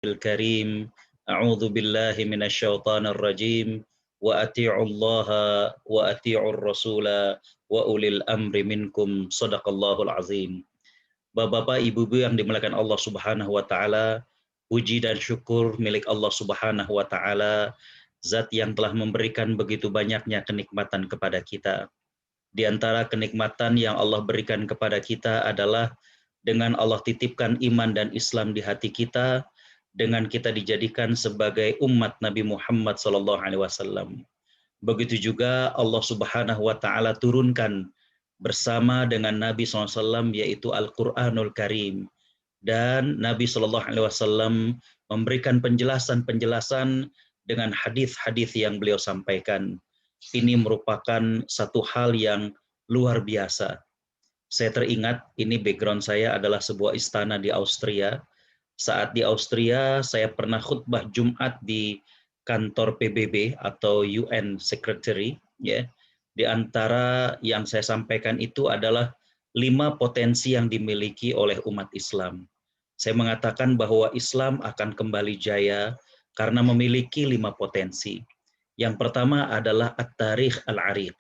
الكريم أعوذ بالله من الشيطان الرجيم وأطيعوا الله وأطيعوا الرسول وأولي الأمر منكم صدق الله العظيم. Bapak-bapak, ibu-ibu yang dimuliakan Allah Subhanahu wa taala, puji dan syukur milik Allah Subhanahu wa taala, zat yang telah memberikan begitu banyaknya kenikmatan kepada kita. Di antara kenikmatan yang Allah berikan kepada kita adalah dengan Allah titipkan iman dan Islam di hati kita, dengan kita dijadikan sebagai umat Nabi Muhammad SAW. Begitu juga Allah Subhanahu wa taala turunkan bersama dengan Nabi SAW yaitu Al-Qur'anul Karim, dan Nabi SAW memberikan penjelasan-penjelasan dengan hadis-hadis yang beliau sampaikan. Ini merupakan satu hal yang luar biasa. Saya teringat, ini background saya adalah sebuah istana di Austria. Saat di Austria, saya pernah khutbah Jumat di kantor PBB atau UN Secretary. Ya. Di antara yang saya sampaikan itu adalah 5 potensi yang dimiliki oleh umat Islam. Saya mengatakan bahwa Islam akan kembali jaya karena memiliki 5 potensi. Yang pertama adalah at-tarikh al-ariq.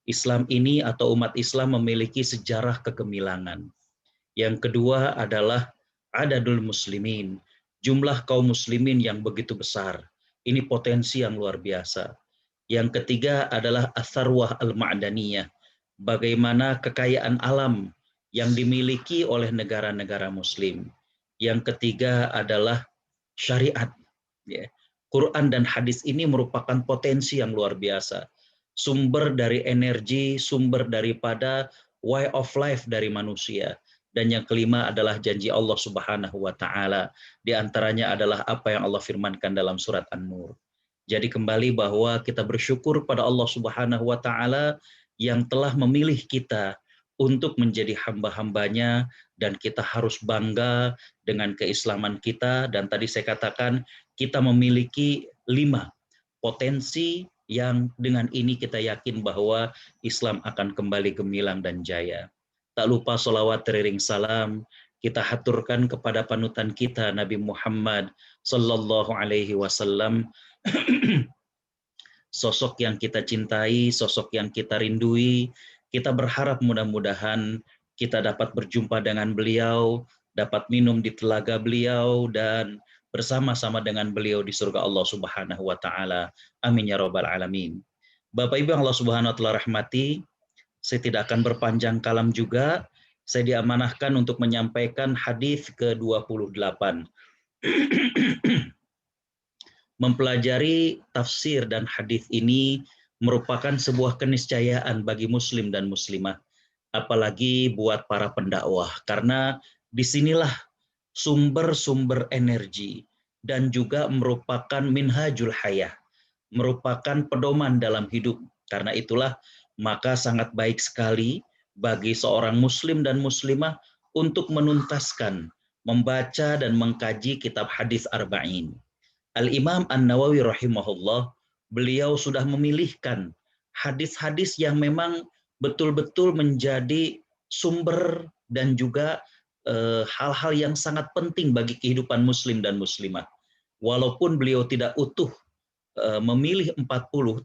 Islam ini atau umat Islam memiliki sejarah kegemilangan. Yang kedua adalah adadul muslimin, jumlah kaum muslimin yang begitu besar. Ini potensi yang luar biasa. Yang ketiga adalah atharwah al-ma'daniyah, bagaimana kekayaan alam yang dimiliki oleh negara-negara muslim. Yang ketiga adalah syariat. Ya. Quran dan hadis ini merupakan potensi yang luar biasa. Sumber dari energi, sumber daripada way of life dari manusia. Dan yang kelima adalah janji Allah Subhanahu wa taala. Di antaranya adalah apa yang Allah firmankan dalam surat An-Nur. Jadi kembali bahwa kita bersyukur pada Allah Subhanahu wa taala yang telah memilih kita untuk menjadi hamba-hambanya, dan kita harus bangga dengan keislaman kita. Dan tadi saya katakan kita memiliki 5 potensi yang dengan ini kita yakin bahwa Islam akan kembali gemilang dan jaya. Tak lupa sholawat teriring salam kita haturkan kepada panutan kita Nabi Muhammad sallallahu alaihi wasallam, sosok yang kita cintai, sosok yang kita rindui. Kita berharap mudah-mudahan kita dapat berjumpa dengan beliau, dapat minum di telaga beliau, dan bersama-sama dengan beliau di surga Allah Subhanahu wa taala. Amin ya rabbal alamin. Bapak Ibu yang Allah Subhanahu wa taala rahmati, saya tidak akan berpanjang kalam juga. Saya diamanahkan untuk menyampaikan hadis ke-28. Mempelajari tafsir dan hadis ini merupakan sebuah keniscayaan bagi muslim dan muslimah, apalagi buat para pendakwah, karena disinilah sumber-sumber energi dan juga merupakan minhajul hayah, merupakan pedoman dalam hidup. Karena itulah maka sangat baik sekali bagi seorang muslim dan muslimah untuk menuntaskan, membaca dan mengkaji kitab hadis arba'in. Al-Imam An-Nawawi rahimahullah, beliau sudah memilihkan hadis-hadis yang memang betul-betul menjadi sumber dan juga hal-hal yang sangat penting bagi kehidupan muslim dan muslimah. Walaupun beliau tidak utuh memilih 40,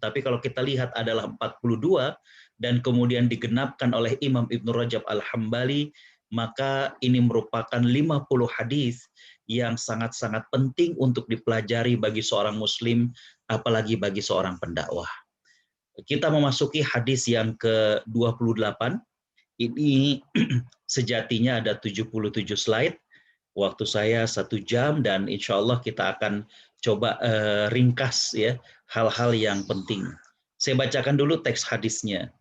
tapi kalau kita lihat adalah 42 dan kemudian digenapkan oleh Imam Ibnu Rajab Al-Hambali, maka ini merupakan 50 hadis yang sangat-sangat penting untuk dipelajari bagi seorang muslim, apalagi bagi seorang pendakwah. Kita memasuki hadis yang ke-28. Ini sejatinya ada 77 slide. Waktu saya 1 jam, dan insya Allah kita akan coba ringkas ya hal-hal yang penting. Saya bacakan dulu teks hadisnya.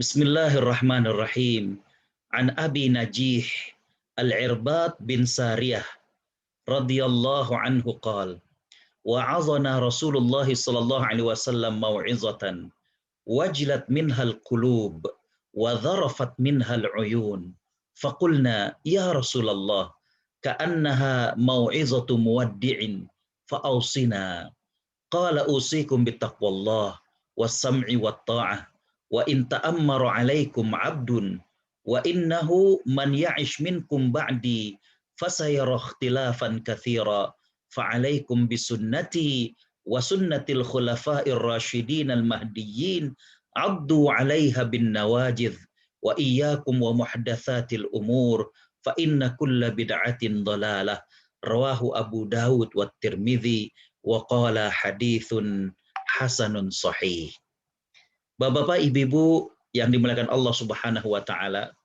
Bismillahirrahmanirrahim. An Abi Najih Al-Irbad bin Sariyah radhiyallahu anhu qala wa'azana Rasulullah sallallahu alaihi wasallam mau'izatan wajilat minhal qulub wa dharafat minhal uyun faqulna ya Rasulullah ka'annaha mau'izatu muwaddi'in fa'awsina qala usikum bittaqwallah was-sam'i wat-ta'ah wa in ta'ammara 'alaikum 'abdun wa innahu man ya'ish minkum ba'di fasayara ikhtilafan katsira fa'alaikum bisunnati wa sunnatil khulafa'ir rasyidin al-mahdiyyin 'addu 'alaiha bin nawajidh wa iyyakum wa muhdatsatil umur fa inna kulla bid'atin dhalalah. Rawahu Abu Dawud wa Tirmidzi wa qala haditsun hasanun sahih. Bapak-bapak, ibu-ibu yang dimuliakan Allah Subhanahu wa taala,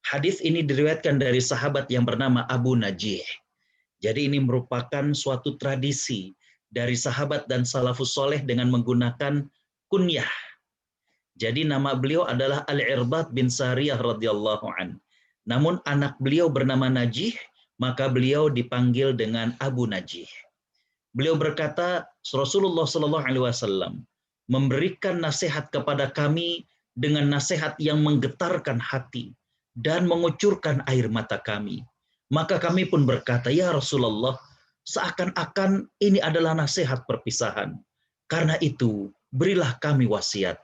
hadis ini diriwayatkan dari sahabat yang bernama Abu Najih. Jadi ini merupakan suatu tradisi dari sahabat dan salafus soleh dengan menggunakan kunyah. Jadi nama beliau adalah Al-Irbad bin Sariyah radhiyallahu an. Namun anak beliau bernama Najih, maka beliau dipanggil dengan Abu Najih. Beliau berkata, Rasulullah Shallallahu Alaihi Wasallam memberikan nasihat kepada kami dengan nasihat yang menggetarkan hati dan mengucurkan air mata kami. Maka kami pun berkata, ya Rasulullah, seakan-akan ini adalah nasihat perpisahan. Karena itu, berilah kami wasiat.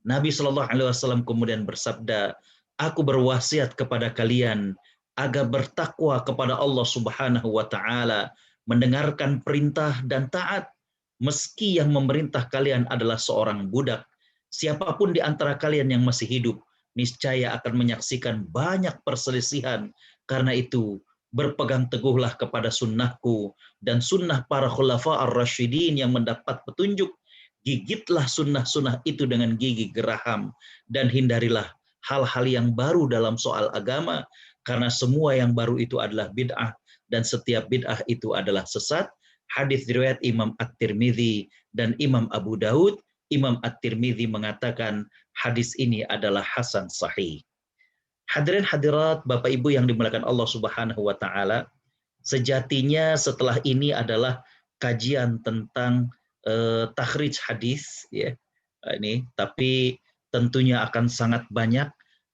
Nabi Shallallahu Alaihi Wasallam kemudian bersabda, aku berwasiat kepada kalian agar bertakwa kepada Allah Subhanahu wa taala, mendengarkan perintah dan taat, meski yang memerintah kalian adalah seorang budak. Siapapun di antara kalian yang masih hidup, niscaya akan menyaksikan banyak perselisihan. Karena itu, berpegang teguhlah kepada sunnahku dan sunnah para khulafa ar-rasyidin yang mendapat petunjuk. Gigitlah sunnah-sunnah itu dengan gigi geraham dan hindarilah hal-hal yang baru dalam soal agama, karena semua yang baru itu adalah bid'ah dan setiap bid'ah itu adalah sesat. Hadis riwayat Imam At-Tirmidzi dan Imam Abu Daud. Imam At-Tirmidzi mengatakan hadis ini adalah hasan sahih. Hadirin hadirat Bapak Ibu yang dimuliakan Allah Subhanahu wa taala, sejatinya setelah ini adalah kajian tentang takhrij hadis ya. Ini tapi tentunya akan sangat banyak,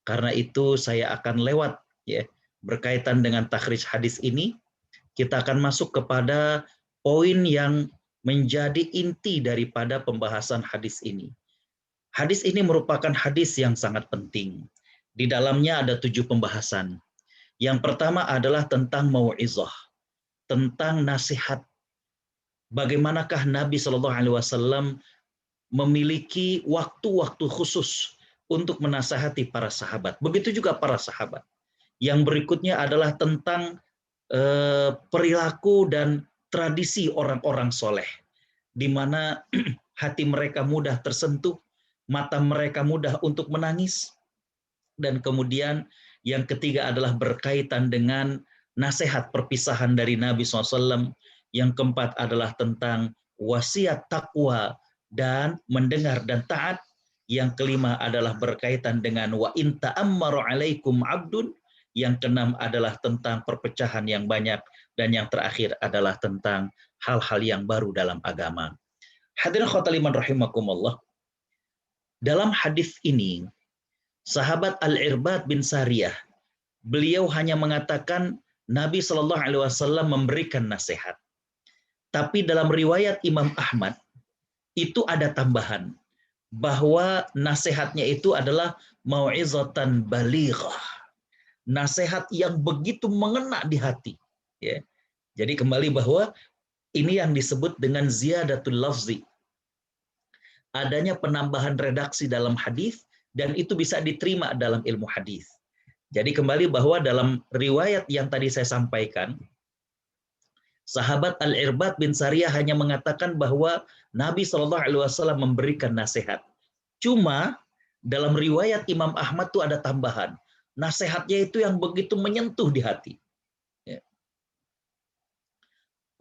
karena itu saya akan lewat ya. Berkaitan dengan takhrij hadis ini, kita akan masuk kepada poin yang menjadi inti daripada pembahasan hadis ini. Hadis ini merupakan hadis yang sangat penting. Di dalamnya ada 7 pembahasan. Yang pertama adalah tentang mau'izah, tentang nasihat. Bagaimanakah Nabi Shallallahu Alaihi Wasallam memiliki waktu-waktu khusus untuk menasihati para sahabat. Begitu juga para sahabat. Yang berikutnya adalah tentang perilaku dan tradisi orang-orang soleh, di mana hati mereka mudah tersentuh, mata mereka mudah untuk menangis, dan kemudian yang ketiga adalah berkaitan dengan nasihat perpisahan dari Nabi SAW. Yang keempat adalah tentang wasiat takwa dan mendengar dan taat. Yang kelima adalah berkaitan dengan wa in ta'ammaru 'alaikum 'abdun. Yang keenam adalah tentang perpecahan yang banyak, dan yang terakhir adalah tentang hal-hal yang baru dalam agama. Hadirin khotaliman rahimakumullah. Dalam hadis ini, sahabat Al-Irbad bin Sariyah, beliau hanya mengatakan Nabi Shallallahu Alaihi Wasallam memberikan nasihat. Tapi dalam riwayat Imam Ahmad itu ada tambahan bahwa nasihatnya itu adalah mau'izatan balighah, nasihat yang begitu mengena di hati. Ya. Jadi kembali bahwa ini yang disebut dengan ziyadatul lafzi, adanya penambahan redaksi dalam hadis, dan itu bisa diterima dalam ilmu hadis. Jadi kembali bahwa dalam riwayat yang tadi saya sampaikan, sahabat Al-Irbad bin Sariyah hanya mengatakan bahwa Nabi Shallallahu Alaihi Wasallam memberikan nasihat. Cuma dalam riwayat Imam Ahmad itu ada tambahan, nasihatnya itu yang begitu menyentuh di hati.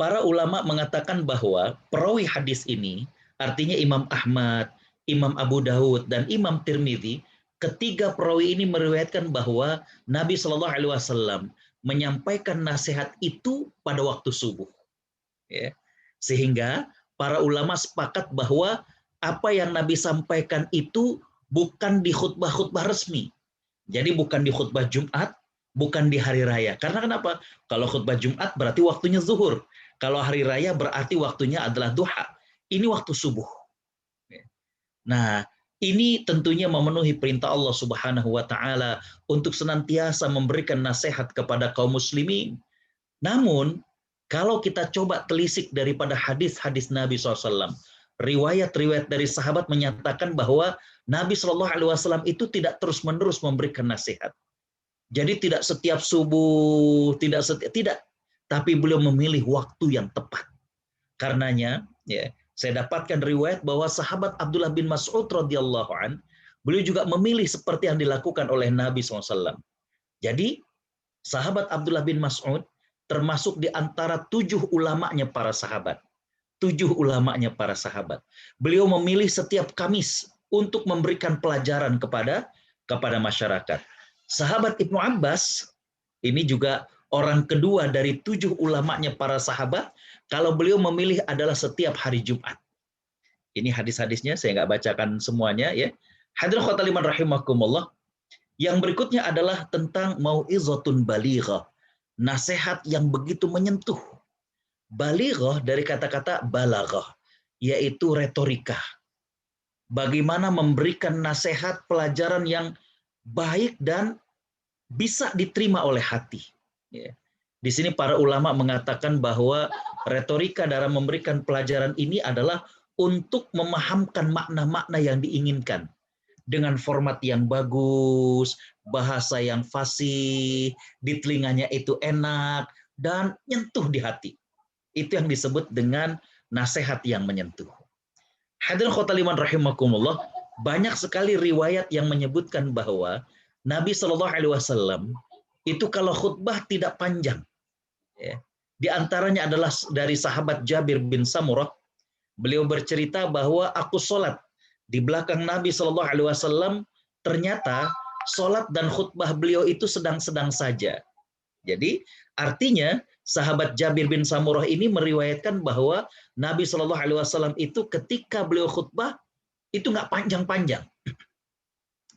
Para ulama mengatakan bahwa perawi hadis ini, artinya Imam Ahmad, Imam Abu Dawud, dan Imam Tirmidzi, ketiga perawi ini meriwayatkan bahwa Nabi Shallallahu Alaihi Wasallam menyampaikan nasihat itu pada waktu subuh. Ya. Sehingga para ulama sepakat bahwa apa yang Nabi sampaikan itu bukan di khutbah-khutbah resmi. Jadi bukan di khutbah Jumat, bukan di hari raya. Karena kenapa? Kalau khutbah Jumat berarti waktunya zuhur. Kalau hari raya berarti waktunya adalah duha. Ini waktu subuh. Nah, ini tentunya memenuhi perintah Allah Subhanahu wa taala untuk senantiasa memberikan nasihat kepada kaum muslimin. Namun, kalau kita coba telisik daripada hadis-hadis Nabi SAW, riwayat-riwayat dari sahabat menyatakan bahwa Nabi SAW itu tidak terus-menerus memberikan nasihat. Jadi tidak setiap subuh, tidak, tapi beliau memilih waktu yang tepat. Karenanya, ya, saya dapatkan riwayat bahwa sahabat Abdullah bin Mas'ud radhiyallahu an, beliau juga memilih seperti yang dilakukan oleh Nabi SAW. Jadi, sahabat Abdullah bin Mas'ud termasuk di antara 7 ulamanya para sahabat. 7 ulamanya para sahabat. Beliau memilih setiap Kamis untuk memberikan pelajaran kepada masyarakat. Sahabat Ibnu Abbas, ini juga orang kedua dari 7 ulamanya para sahabat, kalau beliau memilih adalah setiap hari Jumat. Ini hadis-hadisnya, saya nggak bacakan semuanya ya. Hadirin khotaliman rahimakumullah. Yang berikutnya adalah tentang mau'izatun balighah. Nasihat yang begitu menyentuh. Balighah dari kata-kata balaghah, yaitu retorika. Bagaimana memberikan nasihat pelajaran yang baik dan bisa diterima oleh hati. Ya. Di sini para ulama mengatakan bahwa retorika dalam memberikan pelajaran ini adalah untuk memahamkan makna-makna yang diinginkan. Dengan format yang bagus, bahasa yang fasih, di telinganya itu enak, dan nyentuh di hati. Itu yang disebut dengan nasihat yang menyentuh. Hadirin khotaliman rahimakumullah, banyak sekali riwayat yang menyebutkan bahwa Nabi SAW itu kalau khutbah tidak panjang. Ya. Di antaranya adalah dari sahabat Jabir bin Samurah. Beliau bercerita bahwa aku sholat di belakang Nabi SAW, ternyata sholat dan khutbah beliau itu sedang-sedang saja. Jadi artinya sahabat Jabir bin Samurah ini meriwayatkan bahwa Nabi SAW itu ketika beliau khutbah itu nggak panjang-panjang,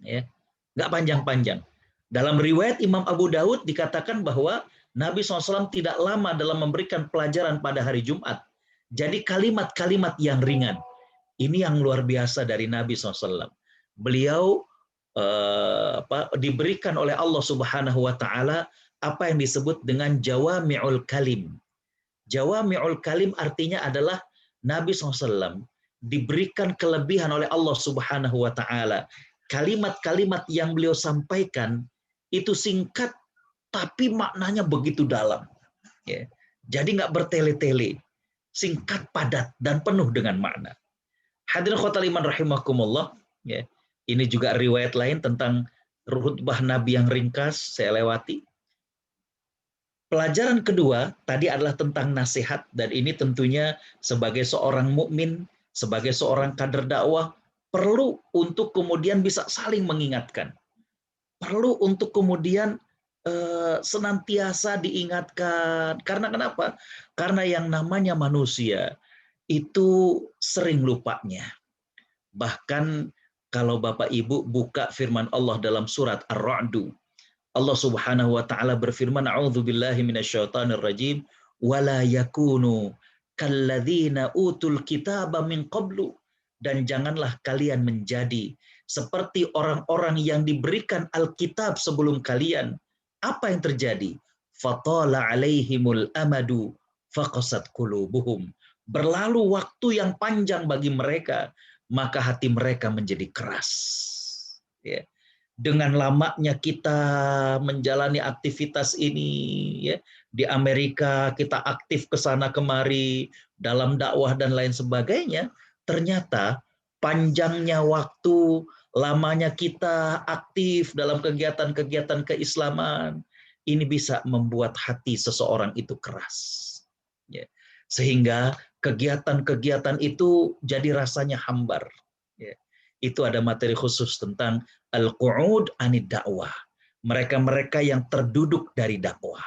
ya, nggak panjang-panjang. Dalam riwayat Imam Abu Daud dikatakan bahwa Nabi SAW tidak lama dalam memberikan pelajaran pada hari Jumat. Jadi kalimat-kalimat yang ringan. Ini yang luar biasa dari Nabi SAW. Beliau diberikan oleh Allah Subhanahu wa taala apa yang disebut dengan jawami'ul kalim. Jawami'ul kalim artinya adalah Nabi SAW diberikan kelebihan oleh Allah Subhanahu wa taala. Kalimat-kalimat yang beliau sampaikan itu singkat tapi maknanya begitu dalam. Ya. Jadi nggak bertele-tele, singkat, padat, dan penuh dengan makna. Hadirin khotaliman rahimakumullah, ya. Ini juga riwayat lain tentang khutbah Nabi yang ringkas, saya lewati. Pelajaran kedua tadi adalah tentang nasihat, dan ini tentunya sebagai seorang mukmin, sebagai seorang kader dakwah perlu untuk kemudian bisa saling mengingatkan. Perlu untuk kemudian senantiasa diingatkan. Karena kenapa? Karena yang namanya manusia itu sering lupanya. Bahkan kalau Bapak Ibu buka firman Allah dalam surat Ar-Ra'du, Allah Subhanahu wa taala berfirman, a'udzubillahi minasyaitonir rajim, wala yakunu kalladzina utul kitaba min qablu, dan janganlah kalian menjadi seperti orang-orang yang diberikan Alkitab sebelum kalian. Apa yang terjadi? Fatala alaihimul amadu faqasat qulubuhum. Berlalu waktu yang panjang bagi mereka, maka hati mereka menjadi keras. Ya. Dengan lamanya kita menjalani aktivitas ini, ya, di Amerika kita aktif ke sana kemari dalam dakwah dan lain sebagainya, ternyata panjangnya waktu, lamanya kita aktif dalam kegiatan-kegiatan keislaman, ini bisa membuat hati seseorang itu keras. Ya. Sehingga kegiatan-kegiatan itu jadi rasanya hambar. Ya. Itu ada materi khusus tentang al-qu'ud anid dakwah. Mereka-mereka yang terduduk dari dakwah.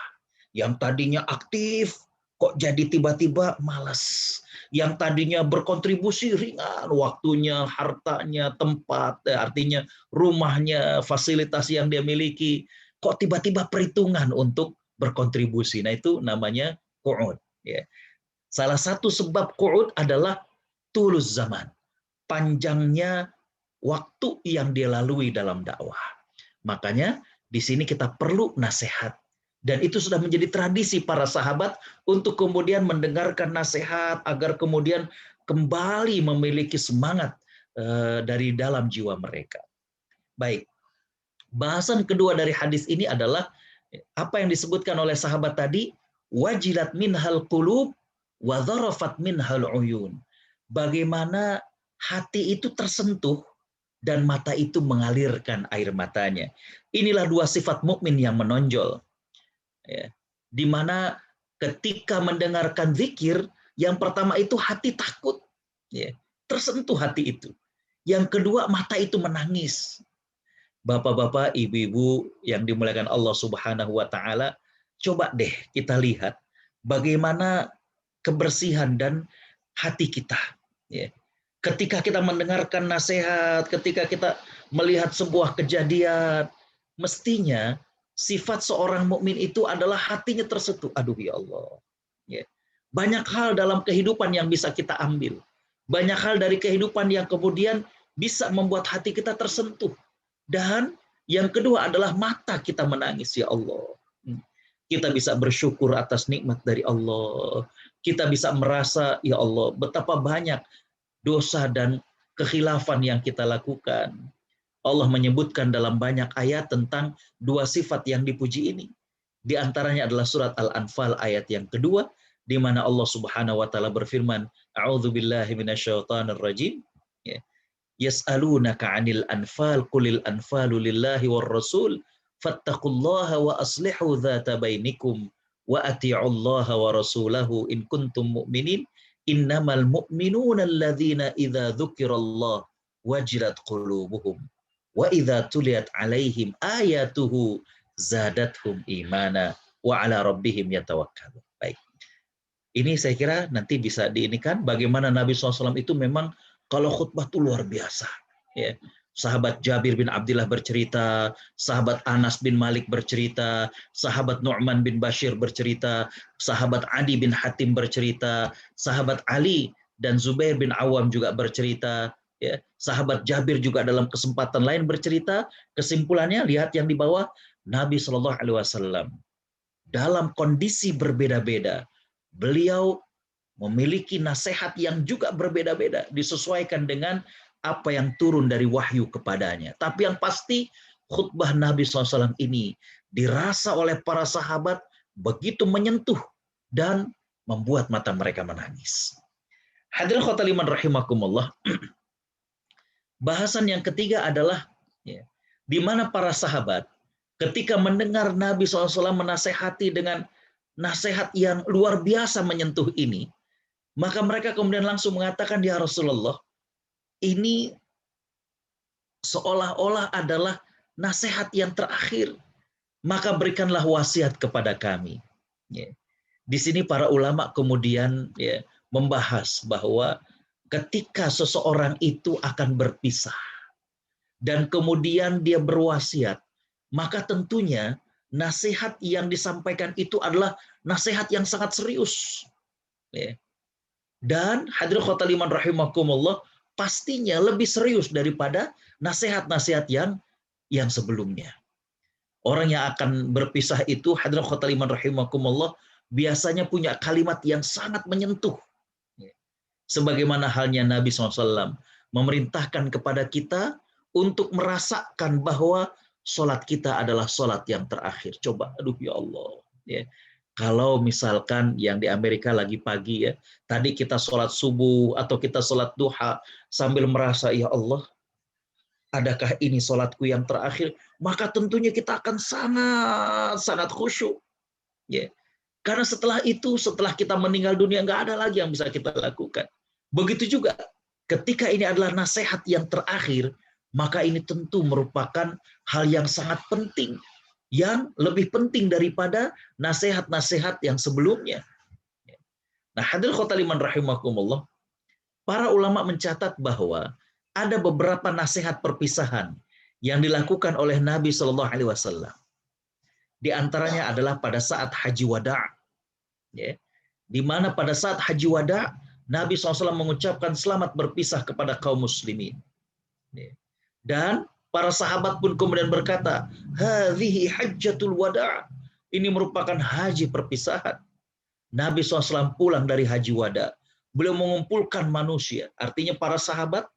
Yang tadinya aktif, kok jadi tiba-tiba malas. Yang tadinya berkontribusi ringan, waktunya, hartanya, tempat, artinya rumahnya, fasilitas yang dia miliki, kok tiba-tiba perhitungan untuk berkontribusi. Nah itu namanya qu'ud. Ya. Salah satu sebab qu'ud adalah tulus zaman. Panjangnya waktu yang dia lalui dalam dakwah. Makanya di sini kita perlu nasihat. Dan itu sudah menjadi tradisi para sahabat untuk kemudian mendengarkan nasihat agar kemudian kembali memiliki semangat dari dalam jiwa mereka. Baik, bahasan kedua dari hadis ini adalah apa yang disebutkan oleh sahabat tadi, wajilat minhal qulub wa dzarafat minhal uyun. Bagaimana hati itu tersentuh dan mata itu mengalirkan air matanya. Inilah dua sifat mukmin yang menonjol. Ya. Di mana ketika mendengarkan zikir, yang pertama itu hati takut, ya, tersentuh hati itu. Yang kedua mata itu menangis. Bapak-bapak, ibu-ibu yang dimuliakan Allah Subhanahu wa taala, coba deh kita lihat bagaimana kebersihan dan hati kita, ya. Ketika kita mendengarkan nasihat, ketika kita melihat sebuah kejadian, mestinya sifat seorang mukmin itu adalah hatinya tersentuh. Aduh ya Allah. Ya. Banyak hal dalam kehidupan yang bisa kita ambil. Banyak hal dari kehidupan yang kemudian bisa membuat hati kita tersentuh. Dan yang kedua adalah mata kita menangis, ya Allah. Kita bisa bersyukur atas nikmat dari Allah. Kita bisa merasa, ya Allah, betapa banyak dosa dan kekhilafan yang kita lakukan. Allah menyebutkan dalam banyak ayat tentang dua sifat yang dipuji ini. Di antaranya adalah surat Al-Anfal ayat yang kedua, di mana Allah Subhanahu wa taala berfirman, A'udzu billahi minasyaitonir rajim. Ya. Yas'alunaka 'anil anfal qulil anfalu lillahi war rasul fattaqullaha wa aslihu dzata bainikum wa ati'ullaha wa rasulahu in kuntum mu'minin innamal mu'minuna alladzina idza dzukirallah wajilat qulubuhum wa idza tuliyat 'alaihim ayatuhu zadathum imana wa 'ala rabbihim yatawakkalun. Baik. Ini saya kira nanti bisa diinikan bagaimana Nabi SAW itu memang kalau khutbah itu luar biasa. Ya. Sahabat Jabir bin Abdullah bercerita, sahabat Anas bin Malik bercerita, sahabat Nu'man bin Bashir bercerita, sahabat Adi bin Hatim bercerita, sahabat Ali dan Zubair bin Awam juga bercerita. Ya. Sahabat Jabir juga dalam kesempatan lain bercerita. Kesimpulannya lihat yang di bawah, Nabi SAW dalam kondisi berbeda-beda, beliau memiliki nasihat yang juga berbeda-beda, disesuaikan dengan apa yang turun dari wahyu kepadanya. Tapi yang pasti khutbah Nabi SAW ini dirasa oleh para sahabat begitu menyentuh dan membuat mata mereka menangis. Hadirin khotaliman rahimakumullah. Bahasan yang ketiga adalah ya, di mana para sahabat ketika mendengar Nabi SAW menasehati dengan nasihat yang luar biasa menyentuh ini, maka mereka kemudian langsung mengatakan, ya Rasulullah, ini seolah-olah adalah nasihat yang terakhir. Maka berikanlah wasiat kepada kami. Ya. Di sini para ulama kemudian ya, membahas bahwa ketika seseorang itu akan berpisah dan kemudian dia berwasiat, maka tentunya nasihat yang disampaikan itu adalah nasihat yang sangat serius. Ya. Dan hadirin khotaliman rahimakumullah, pastinya lebih serius daripada nasihat-nasihat yang sebelumnya. Orang yang akan berpisah itu, hadirin khotaliman rahimakumullah, biasanya punya kalimat yang sangat menyentuh. Sebagaimana halnya Nabi SAW memerintahkan kepada kita untuk merasakan bahwa sholat kita adalah sholat yang terakhir. Coba, aduh ya Allah. Ya. Kalau misalkan yang di Amerika lagi pagi ya, tadi kita sholat subuh atau kita sholat duha sambil merasa, ya Allah, adakah ini sholatku yang terakhir? Maka tentunya kita akan sangat khusyuk. Ya. Karena setelah itu, setelah kita meninggal dunia, nggak ada lagi yang bisa kita lakukan. Begitu juga ketika ini adalah nasihat yang terakhir, maka ini tentu merupakan hal yang sangat penting, yang lebih penting daripada nasihat-nasihat yang sebelumnya. Nah, hadirin khotaliman rahimakumullah, para ulama mencatat bahwa ada beberapa nasihat perpisahan yang dilakukan oleh Nabi Shallallahu Alaihi Wasallam. Di antaranya adalah pada saat haji wada, ya, di mana pada saat haji wada Nabi SAW mengucapkan selamat berpisah kepada kaum muslimin. Ya. Dan para sahabat pun kemudian berkata, hadhihi hajjatul wada'. Ini merupakan haji perpisahan. Nabi SAW pulang dari haji wada. Beliau mengumpulkan manusia, artinya para sahabat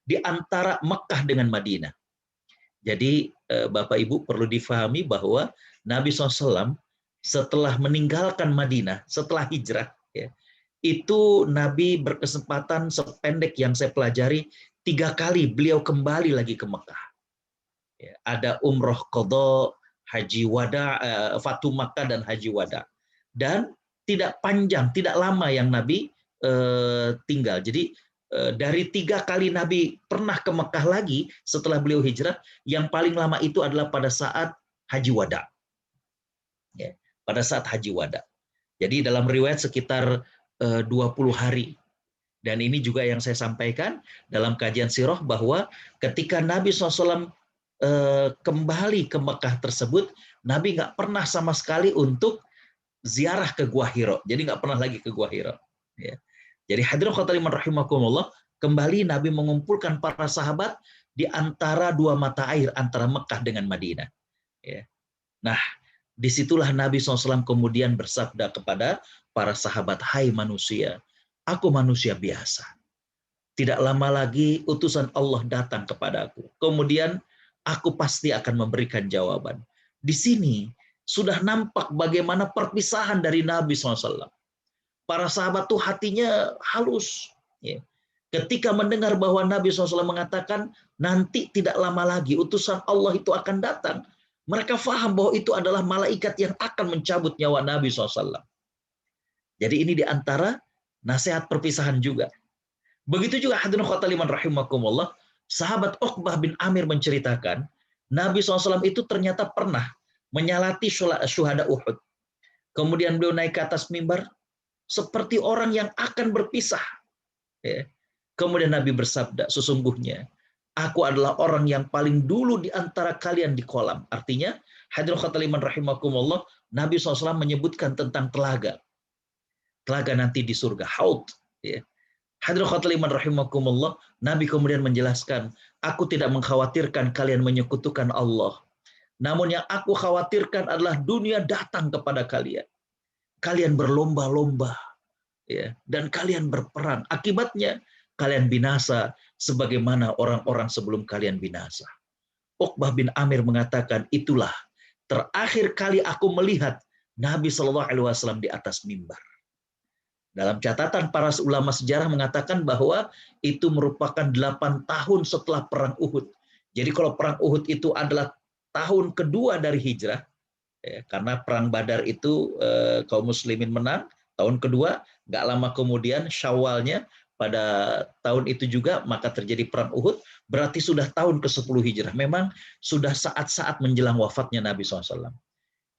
di antara Mekah dengan Madinah. Jadi Bapak Ibu perlu difahami bahwa Nabi SAW setelah meninggalkan Madinah, setelah hijrah, ya, itu Nabi berkesempatan sependek yang saya pelajari 3 kali beliau kembali lagi ke Mekah. Ya, ada umroh qadha, haji wada, Fatu Makkah dan haji wada. Dan tidak panjang, tidak lama yang Nabi tinggal. Jadi dari 3 kali Nabi pernah ke Mekah lagi setelah beliau hijrah, yang paling lama itu adalah pada saat haji wada. Ya, pada saat haji wada. Jadi dalam riwayat sekitar 20 hari. Dan ini juga yang saya sampaikan dalam kajian sirah bahwa ketika Nabi SAW kembali ke Mekah tersebut, Nabi nggak pernah sama sekali untuk ziarah ke Gua Hira. Jadi nggak pernah lagi ke Gua Hira. Ya. Jadi hadirin khotimah rahimakumullah, kembali Nabi mengumpulkan para sahabat di antara 2 mata air antara Mekah dengan Madinah. Ya. Nah, disitulah Nabi SAW kemudian bersabda kepada para sahabat, hai manusia, aku manusia biasa. Tidak lama lagi utusan Allah datang kepadaku. Kemudian aku pasti akan memberikan jawaban. Di sini sudah nampak bagaimana perpisahan dari Nabi SAW. Para sahabat tuh hatinya halus. Ya. Ketika mendengar bahwa Nabi SAW mengatakan, nanti tidak lama lagi utusan Allah itu akan datang. Mereka faham bahwa itu adalah malaikat yang akan mencabut nyawa Nabi SAW. Jadi ini diantara nasihat perpisahan juga. Begitu juga hadirin khotimah rahimakumullah, sahabat Uqbah bin Amir menceritakan, Nabi SAW itu ternyata pernah menyalati syuhada Uhud. Kemudian beliau naik ke atas mimbar, seperti orang yang akan berpisah. Ya. Kemudian Nabi bersabda, sesungguhnya, aku adalah orang yang paling dulu di antara kalian di kolam. Artinya, hadirin khotimah rahimakumullah, Nabi SAW menyebutkan tentang telaga. Telaga nanti di surga, haud. Ya. Hadirin khotimah rahimakumullah, Nabi kemudian menjelaskan, aku tidak mengkhawatirkan kalian menyekutukan Allah. Namun yang aku khawatirkan adalah dunia datang kepada kalian. Kalian berlomba-lomba, ya, dan kalian berperang. Akibatnya kalian binasa sebagaimana orang-orang sebelum kalian binasa. Uqbah bin Amir mengatakan, itulah terakhir kali aku melihat Nabi SAW di atas mimbar. Dalam catatan para ulama sejarah mengatakan bahwa itu merupakan 8 tahun setelah perang Uhud. Jadi kalau perang Uhud itu adalah tahun kedua dari hijrah, ya, karena perang Badar itu kaum muslimin menang, tahun kedua, nggak lama kemudian Syawalnya pada tahun itu juga maka terjadi perang Uhud, berarti sudah tahun ke-10 hijrah. Memang sudah saat-saat menjelang wafatnya Nabi SAW.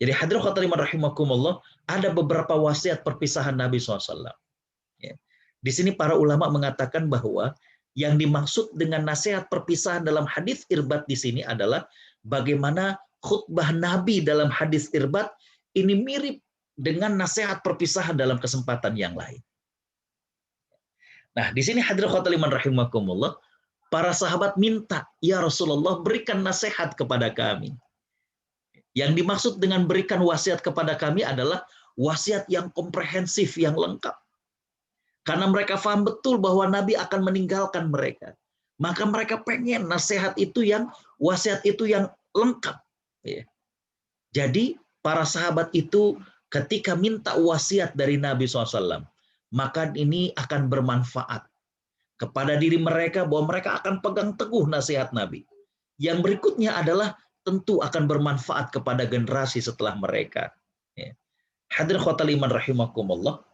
Jadi hadirin khotimah rahimakumullah, ada beberapa wasiat perpisahan Nabi SAW. Ya. Di sini para ulama mengatakan bahwa yang dimaksud dengan nasihat perpisahan dalam hadis Irbat di sini adalah bagaimana khutbah Nabi dalam hadis Irbat ini mirip dengan nasihat perpisahan dalam kesempatan yang lain. Nah, di sini hadirin khotimah rahimakumullah, para sahabat minta, ya Rasulullah berikan nasihat kepada kami. Yang dimaksud dengan berikan wasiat kepada kami adalah wasiat yang komprehensif, yang lengkap. Karena mereka paham betul bahwa Nabi akan meninggalkan mereka. Maka mereka pengen nasihat itu yang, wasiat itu yang lengkap. Ya. Jadi para sahabat itu ketika minta wasiat dari Nabi SAW, maka ini akan bermanfaat kepada diri mereka bahwa mereka akan pegang teguh nasihat Nabi. Yang berikutnya adalah tentu akan bermanfaat kepada generasi setelah mereka. Ya. Hadirin khotimah rahimakumullah,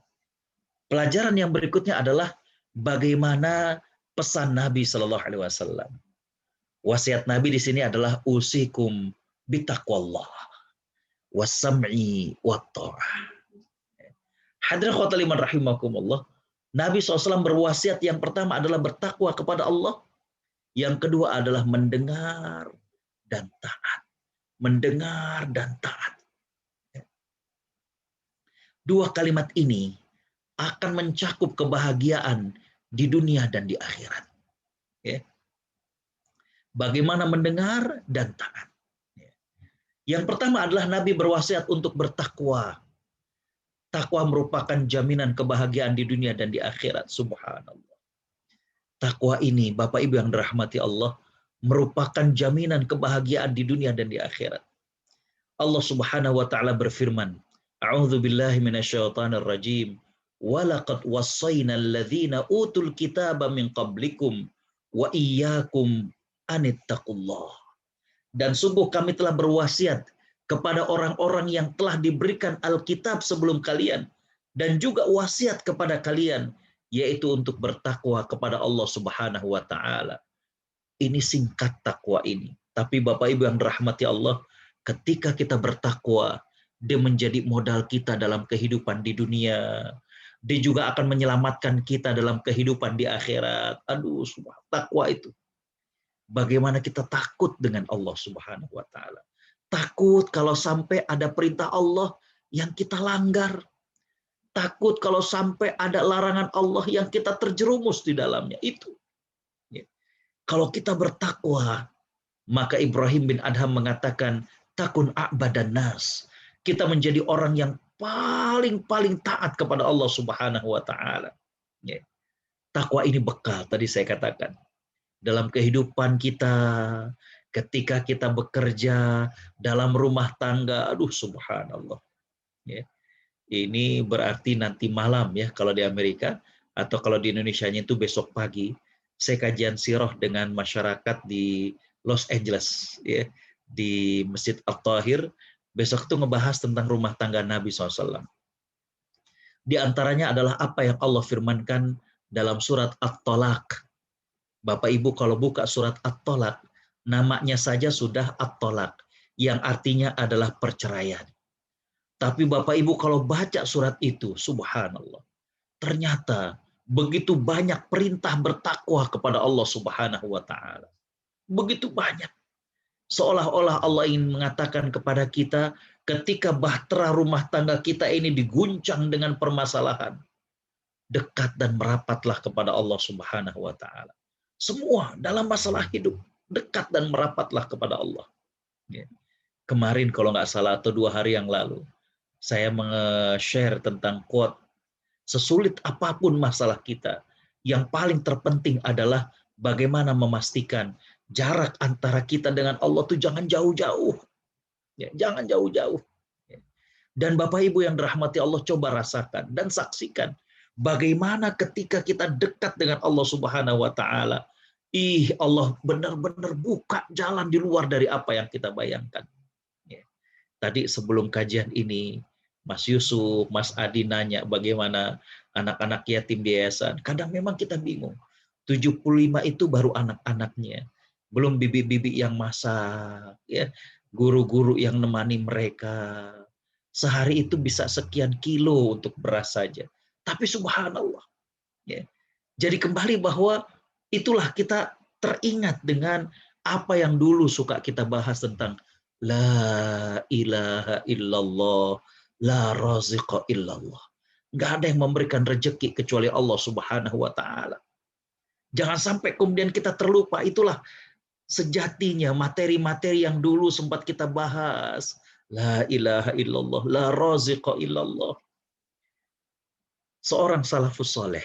pelajaran yang berikutnya adalah bagaimana pesan Nabi Shallallahu Alaihi Wasallam. Wasiat Nabi di sini adalah usikum bitaqwallah wasam'i watta'ah. Hadirin khotimah rahimakumullah, Nabi SAW berwasiat yang pertama adalah bertakwa kepada Allah. Yang kedua adalah mendengar dan taat. Mendengar dan taat. Dua kalimat ini akan mencakup kebahagiaan di dunia dan di akhirat. Ya. Bagaimana mendengar dan taat. Yang pertama adalah Nabi berwasiat untuk bertakwa. Takwa merupakan jaminan kebahagiaan di dunia dan di akhirat. Subhanallah. Takwa ini, Bapak Ibu yang dirahmati Allah, merupakan jaminan kebahagiaan di dunia dan di akhirat. Allah Subhanahu wa taala berfirman, A'udzu billahi minasyaitonir rajim. Walaqad wassayna alladzina utul kitaba min qablikum wa iyyakum anittaqullah. Dan sungguh kami telah berwasiat kepada orang-orang yang telah diberikan Alkitab sebelum kalian dan juga wasiat kepada kalian yaitu untuk bertakwa kepada Allah Subhanahu wa taala. Ini singkat takwa ini. Tapi Bapak Ibu yang dirahmati Allah, ketika kita bertakwa, dia menjadi modal kita dalam kehidupan di dunia. Dia juga akan menyelamatkan kita dalam kehidupan di akhirat. Aduh, takwa itu. Bagaimana kita takut dengan Allah Subhanahu wa taala. Takut kalau sampai ada perintah Allah yang kita langgar. Takut kalau sampai ada larangan Allah yang kita terjerumus di dalamnya. Itu. Kalau kita bertakwa, maka Ibrahim bin Adham mengatakan, takun a'badan nas. Kita menjadi orang yang paling taat kepada Allah Subhanahu wa taala. Takwa ini bekal tadi saya katakan. Dalam kehidupan kita, ketika kita bekerja, dalam rumah tangga, aduh subhanallah. Ini berarti nanti malam ya kalau di Amerika, atau kalau di Indonesianya itu besok pagi, saya kajian sirah dengan masyarakat di Los Angeles, ya, di Masjid At-Tahir. Besok itu ngebahas tentang rumah tangga Nabi SAW. Di antaranya adalah apa yang Allah firmankan dalam surat At-Tolak. Bapak Ibu kalau buka surat At-Tolak, namanya saja sudah At-Tolak, yang artinya adalah perceraian. Tapi Bapak Ibu kalau baca surat itu, subhanallah, ternyata begitu banyak perintah bertakwa kepada Allah Subhanahu wa taala. Begitu banyak. Seolah-olah Allah ingin mengatakan kepada kita, ketika bahtera rumah tangga kita ini diguncang dengan permasalahan, dekat dan merapatlah kepada Allah Subhanahu wa taala. Semua dalam masalah hidup, dekat dan merapatlah kepada Allah. Kemarin kalau nggak salah atau 2 hari yang lalu, saya meng-share tentang quote, sesulit apapun masalah kita, yang paling terpenting adalah bagaimana memastikan jarak antara kita dengan Allah itu jangan jauh-jauh. Jangan jauh-jauh. Dan Bapak Ibu yang dirahmati Allah, coba rasakan dan saksikan bagaimana ketika kita dekat dengan Allah Subhanahu wa taala, Allah benar-benar buka jalan di luar dari apa yang kita bayangkan. Tadi sebelum kajian ini, Mas Yusuf, Mas Adi nanya bagaimana anak-anak yatim di yayasan. Kadang memang kita bingung. 75 itu baru anak-anaknya. Belum bibi-bibi yang masak, ya, guru-guru yang nemani mereka. Sehari itu bisa sekian kilo untuk beras saja. Tapi subhanallah. Ya. Jadi kembali bahwa itulah kita teringat dengan apa yang dulu suka kita bahas tentang la ilaha illallah, la raziqa illallah. Nggak ada yang memberikan rezeki kecuali Allah Subhanahu wa taala. Jangan sampai kemudian kita terlupa, itulah sejatinya materi-materi yang dulu sempat kita bahas. La ilaha illallah, la raziqa illallah. Seorang salafus saleh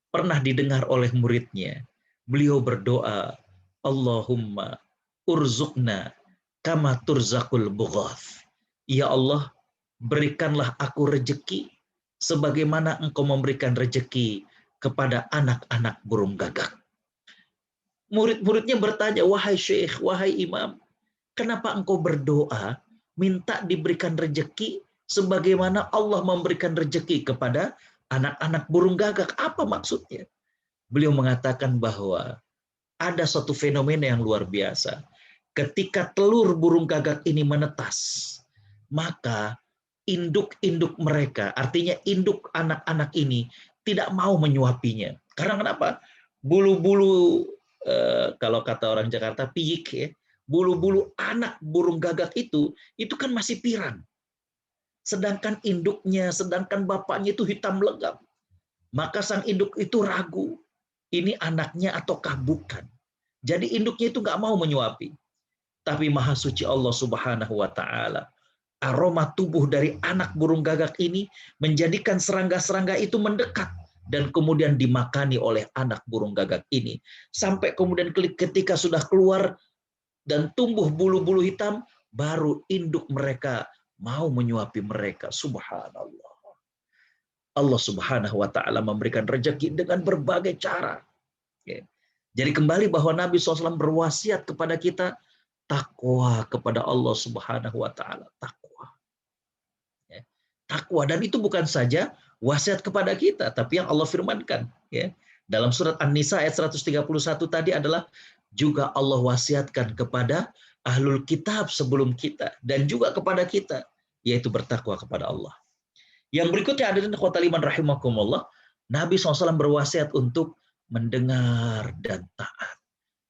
pernah didengar oleh muridnya. Beliau berdoa, Allahumma urzuqna kama turzaqul bughath. Ya Allah, berikanlah aku rezeki sebagaimana engkau memberikan rezeki kepada anak-anak burung gagak. Murid-muridnya bertanya, wahai syekh, wahai imam, kenapa engkau berdoa minta diberikan rezeki sebagaimana Allah memberikan rezeki kepada anak-anak burung gagak? Apa maksudnya? Beliau mengatakan bahwa ada suatu fenomena yang luar biasa. Ketika telur burung gagak ini menetas, maka induk-induk mereka, artinya induk anak-anak ini tidak mau menyuapinya. Karena kenapa? Bulu-bulu, kalau kata orang Jakarta, piyik ya, bulu-bulu anak burung gagak itu kan masih pirang. Sedangkan induknya, sedangkan bapaknya itu hitam legam. Maka sang induk itu ragu, ini anaknya ataukah bukan. Jadi induknya itu nggak mau menyuapi. Tapi Maha Suci Allah Subhanahu wa Ta'ala, aroma tubuh dari anak burung gagak ini menjadikan serangga-serangga itu mendekat dan kemudian dimakani oleh anak burung gagak ini. Sampai kemudian ketika sudah keluar dan tumbuh bulu-bulu hitam, baru induk mereka mau menyuapi mereka. Subhanallah. Allah Subhanahu wa Ta'ala memberikan rezeki dengan berbagai cara. Jadi kembali bahwa Nabi SAW berwasiat kepada kita takwa kepada Allah Subhanahu wa Ta'ala. Takwa. Takwa, dan itu bukan saja wasiat kepada kita, tapi yang Allah firmankan. Dalam surat An-Nisa ayat 131 tadi adalah juga Allah wasiatkan kepada ahlul kitab sebelum kita dan juga kepada kita, yaitu bertakwa kepada Allah. Yang berikutnya adalah ikhwatal iman rahimakumullah, Nabi SAW berwasiat untuk mendengar dan taat.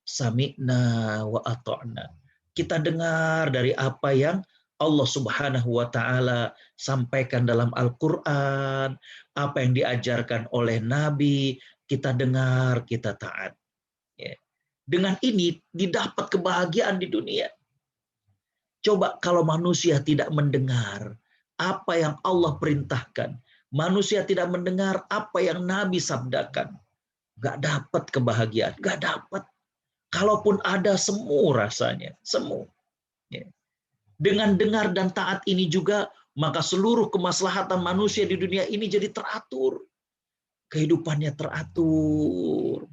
Sami'na wa ata'na. Kita dengar dari apa yang Allah Subhanahu wa Ta'ala sampaikan dalam Al-Quran, apa yang diajarkan oleh Nabi, kita dengar, kita taat. Dengan ini didapat kebahagiaan di dunia. Coba kalau manusia tidak mendengar apa yang Allah perintahkan, manusia tidak mendengar apa yang Nabi sabdakan, nggak dapat kebahagiaan, nggak dapat. Kalaupun ada semu rasanya, semu. Dengan dengar dan taat ini juga, maka seluruh kemaslahatan manusia di dunia ini jadi teratur. Kehidupannya teratur.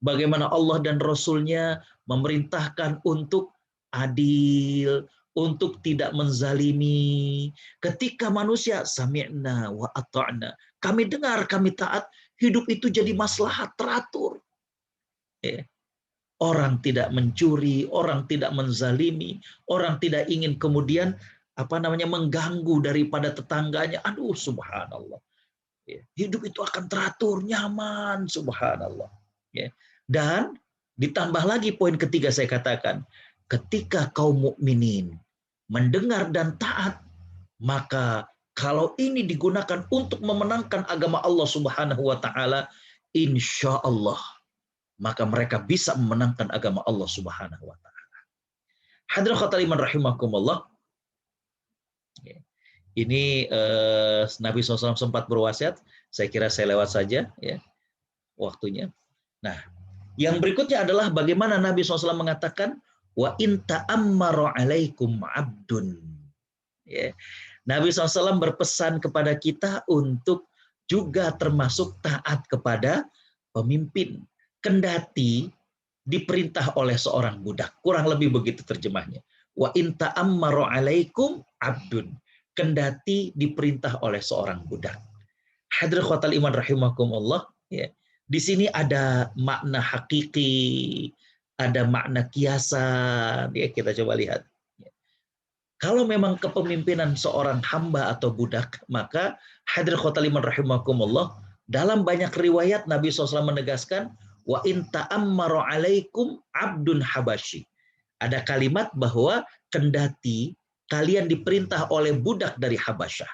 Bagaimana Allah dan Rasul-Nya memerintahkan untuk adil, untuk tidak menzalimi. Ketika manusia sami'na wa ata'na, kami dengar, kami taat, hidup itu jadi maslahat, teratur. Orang tidak mencuri, orang tidak menzalimi, orang tidak ingin kemudian mengganggu daripada tetangganya. Aduh, subhanallah. Hidup itu akan teratur, nyaman, subhanallah. Dan ditambah lagi poin ketiga saya katakan, ketika kaum mukminin mendengar dan taat, maka kalau ini digunakan untuk memenangkan agama Allah Subhanahu wa Ta'ala, insya Allah maka mereka bisa memenangkan agama Allah Subhanahu wa Ta'ala. Hadirin khawatir iman rahimakumullah. Ini Nabi SAW sempat berwasiat, saya kira saya lewat saja ya waktunya. Nah, yang berikutnya adalah bagaimana Nabi SAW mengatakan, wa in ta'ammaru alaikum abdun. Nabi SAW berpesan kepada kita untuk juga termasuk taat kepada pemimpin, kendati diperintah oleh seorang budak. Kurang lebih begitu terjemahnya. Wa in ta'ammaru alaikum abdun. Kendati diperintah oleh seorang budak. Hadirin khawatal iman rahimakumullah. Di sini ada makna hakiki, ada makna kiasan. Kita coba lihat. Kalau memang kepemimpinan seorang hamba atau budak, maka hadirin khawatal iman rahimakumullah, dalam banyak riwayat Nabi SAW menegaskan, wa in ta'ammaru alaikum abdun habashi. Ada kalimat bahwa kendati kalian diperintah oleh budak dari Habasyah.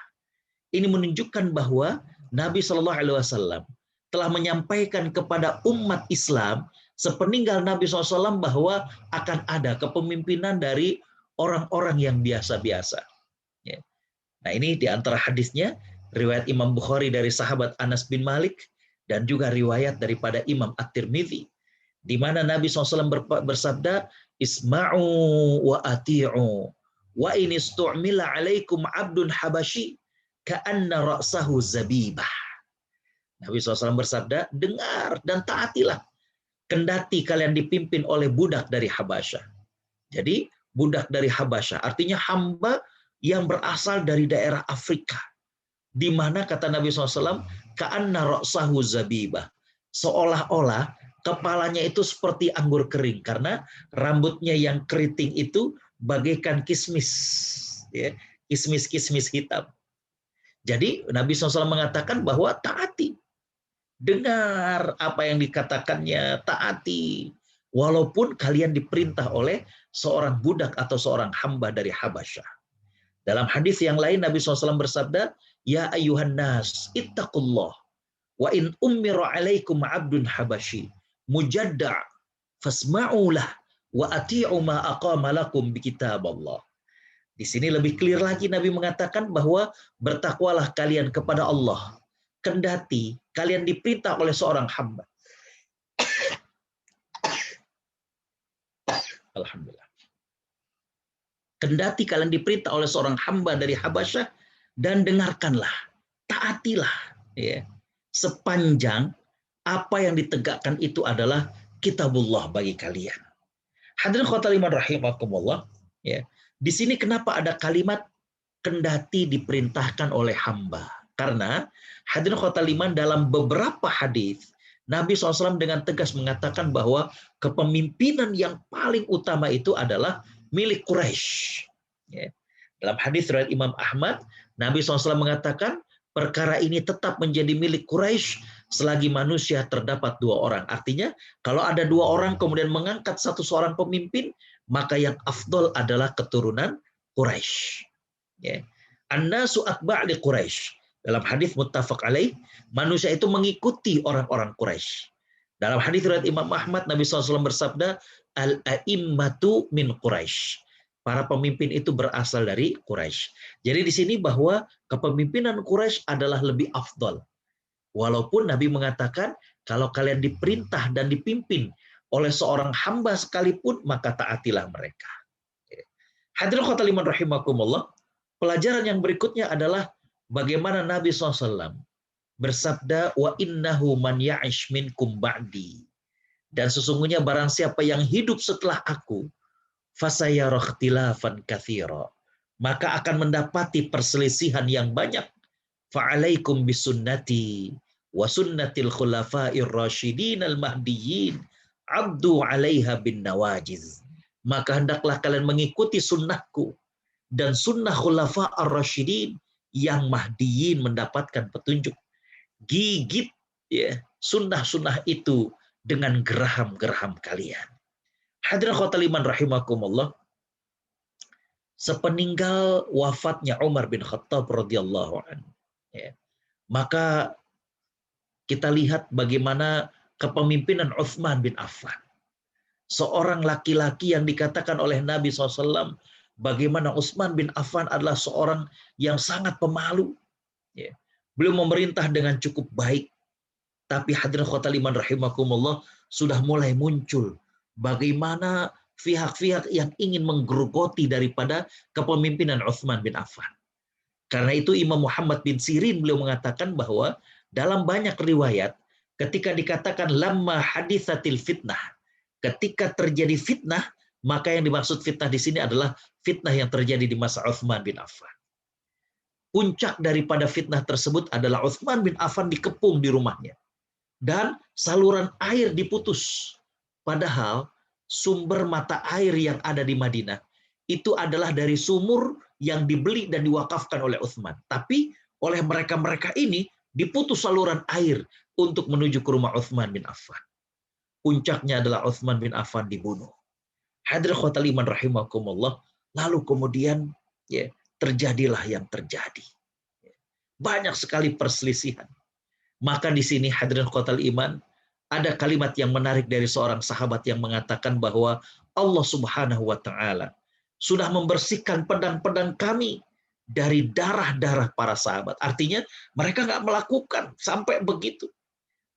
Ini menunjukkan bahwa Nabi SAW telah menyampaikan kepada umat Islam sepeninggal Nabi SAW bahwa akan ada kepemimpinan dari orang-orang yang biasa-biasa. Nah, ini di antara hadisnya riwayat Imam Bukhari dari sahabat Anas bin Malik dan juga riwayat daripada Imam At-Tirmidzi, di mana Nabi SAW bersabda, isma'u wa ati'u wa in istu'mila alaikum abdun habashi ka'anna ra'sahu zabibah. Nabi SAW bersabda, dengar dan taatilah kendati kalian dipimpin oleh budak dari Habasyah. Jadi budak dari Habasyah artinya hamba yang berasal dari daerah Afrika, di mana kata Nabi SAW, ka'anna ra'sahu zabibah, seolah-olah kepalanya itu seperti anggur kering karena rambutnya yang keriting itu bagaikan kismis, kismis-kismis hitam. Jadi Nabi SAW mengatakan bahwa taati, dengar apa yang dikatakannya, taati, walaupun kalian diperintah oleh seorang budak atau seorang hamba dari Habasyah. Dalam hadis yang lain Nabi SAW bersabda, ya ayyuhan nas ittaqullah wa in ummira alaikum abdun habashi mujadda' fasma'ulah wa ati'u ma aqama lakum bi kitaballah. Di sini lebih clear lagi Nabi mengatakan bahwa bertakwalah kalian kepada Allah, kendati kalian diperintah oleh seorang hamba. Alhamdulillah. Kendati kalian diperintah oleh seorang hamba dari Habasyah, dan dengarkanlah, taatilah, ya, sepanjang apa yang ditegakkan itu adalah kitabullah bagi kalian. Hadirin khotul iman rahimakumullah, ya. Di sini kenapa ada kalimat kendati diperintahkan oleh hamba? Karena hadirin khotul iman, dalam beberapa hadis Nabi SAW dengan tegas mengatakan bahwa kepemimpinan yang paling utama itu adalah milik Quraisy. Ya. Dalam hadis riwayat Imam Ahmad, Nabi SAW mengatakan perkara ini tetap menjadi milik Quraisy selagi manusia terdapat 2 orang. Artinya kalau ada 2 orang kemudian mengangkat satu seorang pemimpin, maka yang afdol adalah keturunan Quraisy. Ya. An-nasu atba' li Quraisy. Dalam hadis muttafaq alaih, manusia itu mengikuti orang-orang Quraisy. Dalam hadis riwayat Imam Ahmad, Nabi SAW bersabda, al-a'immatu min Quraisy. Para pemimpin itu berasal dari Quraisy. Jadi di sini bahwa kepemimpinan Quraisy adalah lebih afdol. Walaupun Nabi mengatakan, kalau kalian diperintah dan dipimpin oleh seorang hamba sekalipun, maka taatilah mereka. Hadirin khotul iman rahimakumullah, pelajaran yang berikutnya adalah bagaimana Nabi SAW bersabda, wa innahu man ya'ish minkum ba'di. Dan sesungguhnya barang siapa yang hidup setelah aku, fasayara ikhtilafan katsira, maka akan mendapati perselisihan yang banyak. Fa'alaikum bisunnati wa sunnatil khulafa'ir rasyidin al-mahdiyyin abdu 'alaiha bin nawajiz. Maka hendaklah kalian mengikuti sunnahku dan sunnah khulafa ar-rasyidin yang mahdiyin mendapatkan petunjuk. Gigit, ya, sunnah-sunnah itu dengan geraham-geraham kalian. Hadirin khotul iman rahimakumullah, sepeninggal wafatnya Umar bin Khattab radhiyallahu anhu, ya, maka kita lihat bagaimana kepemimpinan Utsman bin Affan. Seorang laki-laki yang dikatakan oleh Nabi SAW, bagaimana Utsman bin Affan adalah seorang yang sangat pemalu. Ya. Beliau memerintah dengan cukup baik. Tapi hadirin khotul iman rahimakumullah, sudah mulai muncul bagaimana pihak-pihak yang ingin menggerogoti daripada kepemimpinan Utsman bin Affan. Karena itu Imam Muhammad bin Sirin beliau mengatakan bahwa dalam banyak riwayat ketika dikatakan lamma haditsatil fitnah, ketika terjadi fitnah, maka yang dimaksud fitnah di sini adalah fitnah yang terjadi di masa Utsman bin Affan. Puncak daripada fitnah tersebut adalah Utsman bin Affan dikepung di rumahnya dan saluran air diputus. Padahal sumber mata air yang ada di Madinah itu adalah dari sumur yang dibeli dan diwakafkan oleh Utsman. Tapi oleh mereka-mereka ini diputus saluran air untuk menuju ke rumah Utsman bin Affan. Puncaknya adalah Utsman bin Affan dibunuh. Hadirin khotul iman rahimakumullah, lalu kemudian ya, terjadilah yang terjadi. Banyak sekali perselisihan. Maka di sini hadirin khotul iman, ada kalimat yang menarik dari seorang sahabat yang mengatakan bahwa Allah Subhanahu wa taala sudah membersihkan pedang-pedang kami dari darah-darah para sahabat. Artinya mereka nggak melakukan sampai begitu.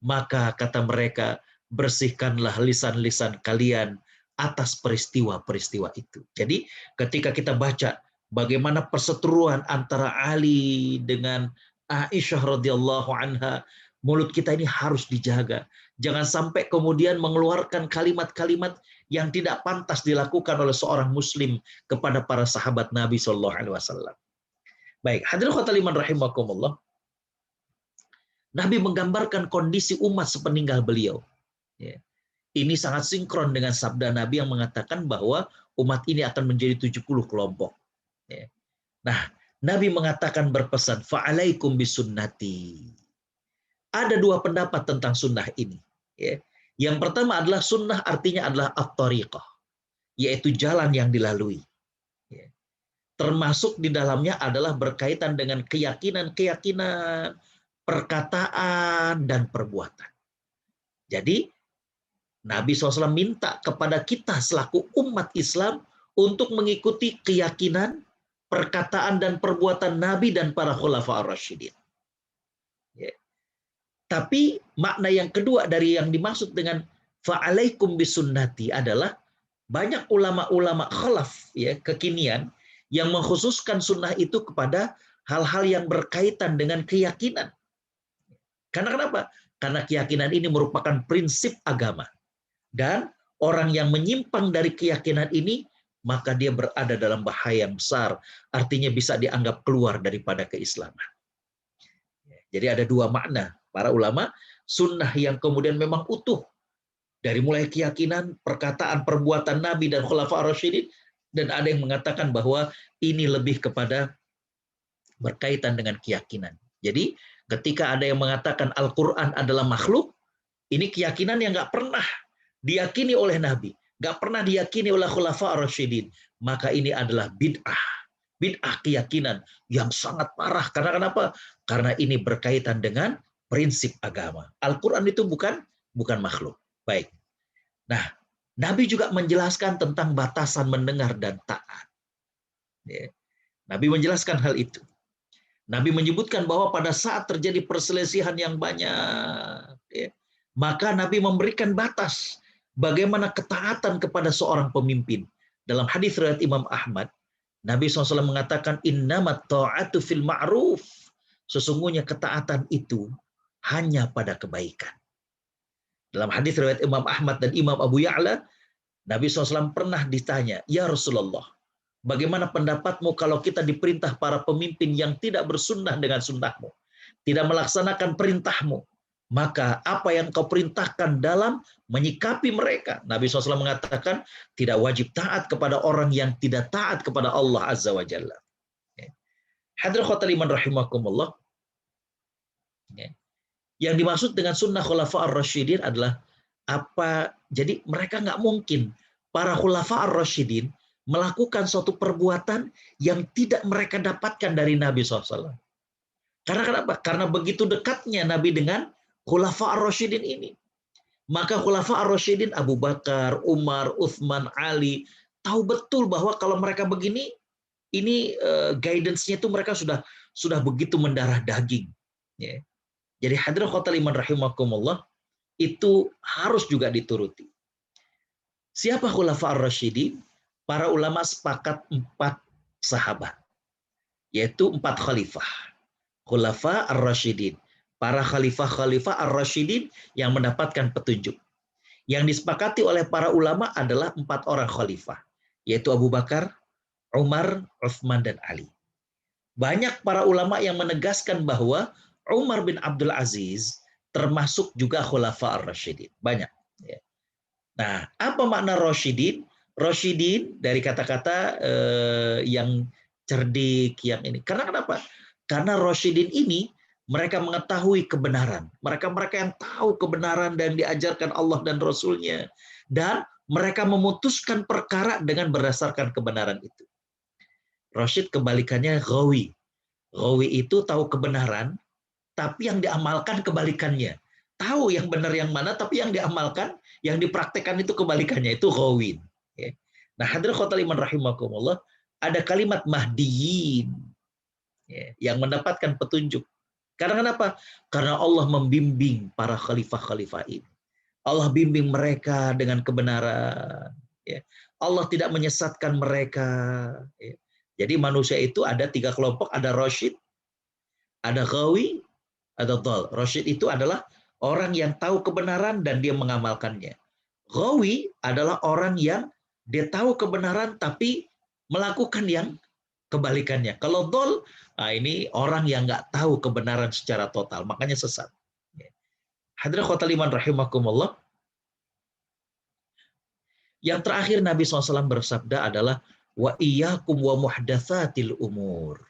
Maka kata mereka, bersihkanlah lisan-lisan kalian atas peristiwa-peristiwa itu. Jadi ketika kita baca bagaimana perseteruan antara Ali dengan Aisyah radhiyallahu anha, mulut kita ini harus dijaga. Jangan sampai kemudian mengeluarkan kalimat-kalimat yang tidak pantas dilakukan oleh seorang muslim kepada para sahabat Nabi sallallahu alaihi wasallam. Baik, hadirin khotul iman rahimakumullah. Nabi menggambarkan kondisi umat sepeninggal beliau. Ya. Ini sangat sinkron dengan sabda Nabi yang mengatakan bahwa umat ini akan menjadi 70 kelompok. Ya. Nah, Nabi mengatakan berpesan, fa'alaikum bisunnati. Ada 2 pendapat tentang sunnah ini. Ya. Yang pertama adalah sunnah artinya adalah at-tariqah, yaitu jalan yang dilalui. Ya. Termasuk di dalamnya adalah berkaitan dengan keyakinan-keyakinan, perkataan, dan perbuatan. Jadi, Nabi SAW minta kepada kita selaku umat Islam untuk mengikuti keyakinan, perkataan dan perbuatan Nabi dan para khulafa ar-rasyidin. Ya. Tapi makna yang kedua dari yang dimaksud dengan fa'alaikum bisunnati adalah banyak ulama-ulama khalaf, ya, kekinian, yang mengkhususkan sunnah itu kepada hal-hal yang berkaitan dengan keyakinan. Karena kenapa? Karena keyakinan ini merupakan prinsip agama. Dan orang yang menyimpang dari keyakinan ini, maka dia berada dalam bahaya yang besar. Artinya bisa dianggap keluar daripada keislaman. Jadi ada dua makna. Para ulama, sunnah yang kemudian memang utuh. Dari mulai keyakinan, perkataan, perbuatan Nabi dan Khulafa ar-Rasyidin, dan ada yang mengatakan bahwa ini lebih kepada berkaitan dengan keyakinan. Jadi ketika ada yang mengatakan Al-Quran adalah makhluk, ini keyakinan yang nggak pernah diyakini oleh Nabi, nggak pernah diyakini oleh Khulafa ar-Rasyidin, maka ini adalah bid'ah. Bid'ah keyakinan yang sangat parah. Karena kenapa? Karena ini berkaitan dengan prinsip agama. Al-Quran itu bukan makhluk. Baik. Nah, Nabi juga menjelaskan tentang batasan mendengar dan taat. Ya. Nabi menjelaskan hal itu. Nabi menyebutkan bahwa pada saat terjadi perselisihan yang banyak, ya, maka Nabi memberikan batas bagaimana ketaatan kepada seorang pemimpin. Dalam hadis riwayat Imam Ahmad, Nabi SAW mengatakan, innamat ta'atu fil ma'ruf. Sesungguhnya ketaatan itu hanya pada kebaikan. Dalam hadis riwayat Imam Ahmad dan Imam Abu Ya'la, Nabi SAW pernah ditanya, ya Rasulullah, bagaimana pendapatmu kalau kita diperintah para pemimpin yang tidak bersunnah dengan sunnahmu, tidak melaksanakan perintahmu, maka apa yang kau perintahkan dalam menyikapi mereka? Nabi SAW mengatakan, tidak wajib taat kepada orang yang tidak taat kepada Allah Azza wa Jalla. Hadirin khotaliman rahimakumullah. Yang dimaksud dengan sunnah khulafa ar-rasyidin adalah apa? Jadi mereka nggak mungkin, para khulafa ar-rasyidin, melakukan suatu perbuatan yang tidak mereka dapatkan dari Nabi SAW. Karena kenapa? Karena begitu dekatnya Nabi dengan khulafa ar-rasyidin ini. Maka khulafa ar-rasyidin Abu Bakar, Umar, Uthman, Ali tahu betul bahwa kalau mereka begini, ini guidance-nya itu mereka sudah begitu mendarah daging. Ya. Jadi hadirin khotaliman rahimakumullah, itu harus juga dituruti. Siapa khulafa ar-rasyidin? Para ulama sepakat 4 sahabat, yaitu 4 khalifah. Khulafa ar-rasyidin, para khalifah ar-rasyidin yang mendapatkan petunjuk. Yang disepakati oleh para ulama adalah 4 orang khalifah, yaitu Abu Bakar, Umar, Uthman, dan Ali. Banyak para ulama yang menegaskan bahwa Umar bin Abdul Aziz termasuk juga khulafa ar-rasyidin. Banyak. Nah, apa makna rasyidin? Rasyidin dari kata-kata yang cerdik, yang ini. Karena kenapa? Karena rasyidin ini mereka mengetahui kebenaran. Mereka yang tahu kebenaran dan diajarkan Allah dan Rasul-Nya. Dan mereka memutuskan perkara dengan berdasarkan kebenaran itu. Rasyid kebalikannya ghawi. Ghawi itu tahu kebenaran, tapi yang diamalkan kebalikannya. Tahu yang benar yang mana, tapi yang diamalkan, yang dipraktekkan itu kebalikannya. Itu ghawin. Nah, hadirin khotaliman rahimakumullah, ada kalimat mahdiyin, yang mendapatkan petunjuk. Karena kenapa? Karena Allah membimbing para khalifah-khalifah ini. Allah bimbing mereka dengan kebenaran. Allah tidak menyesatkan mereka. Jadi manusia itu ada 3 kelompok, ada rasyid, ada ghawi, ada dhal. Rasyid itu adalah orang yang tahu kebenaran dan dia mengamalkannya. Ghawi adalah orang yang dia tahu kebenaran tapi melakukan yang kebalikannya. Kalau dhal, ini orang yang nggak tahu kebenaran secara total, makanya sesat. Hadirin khotaliman rahimakumullah. Yang terakhir Nabi SAW bersabda adalah wa iyyakum wa muhdatsatil umur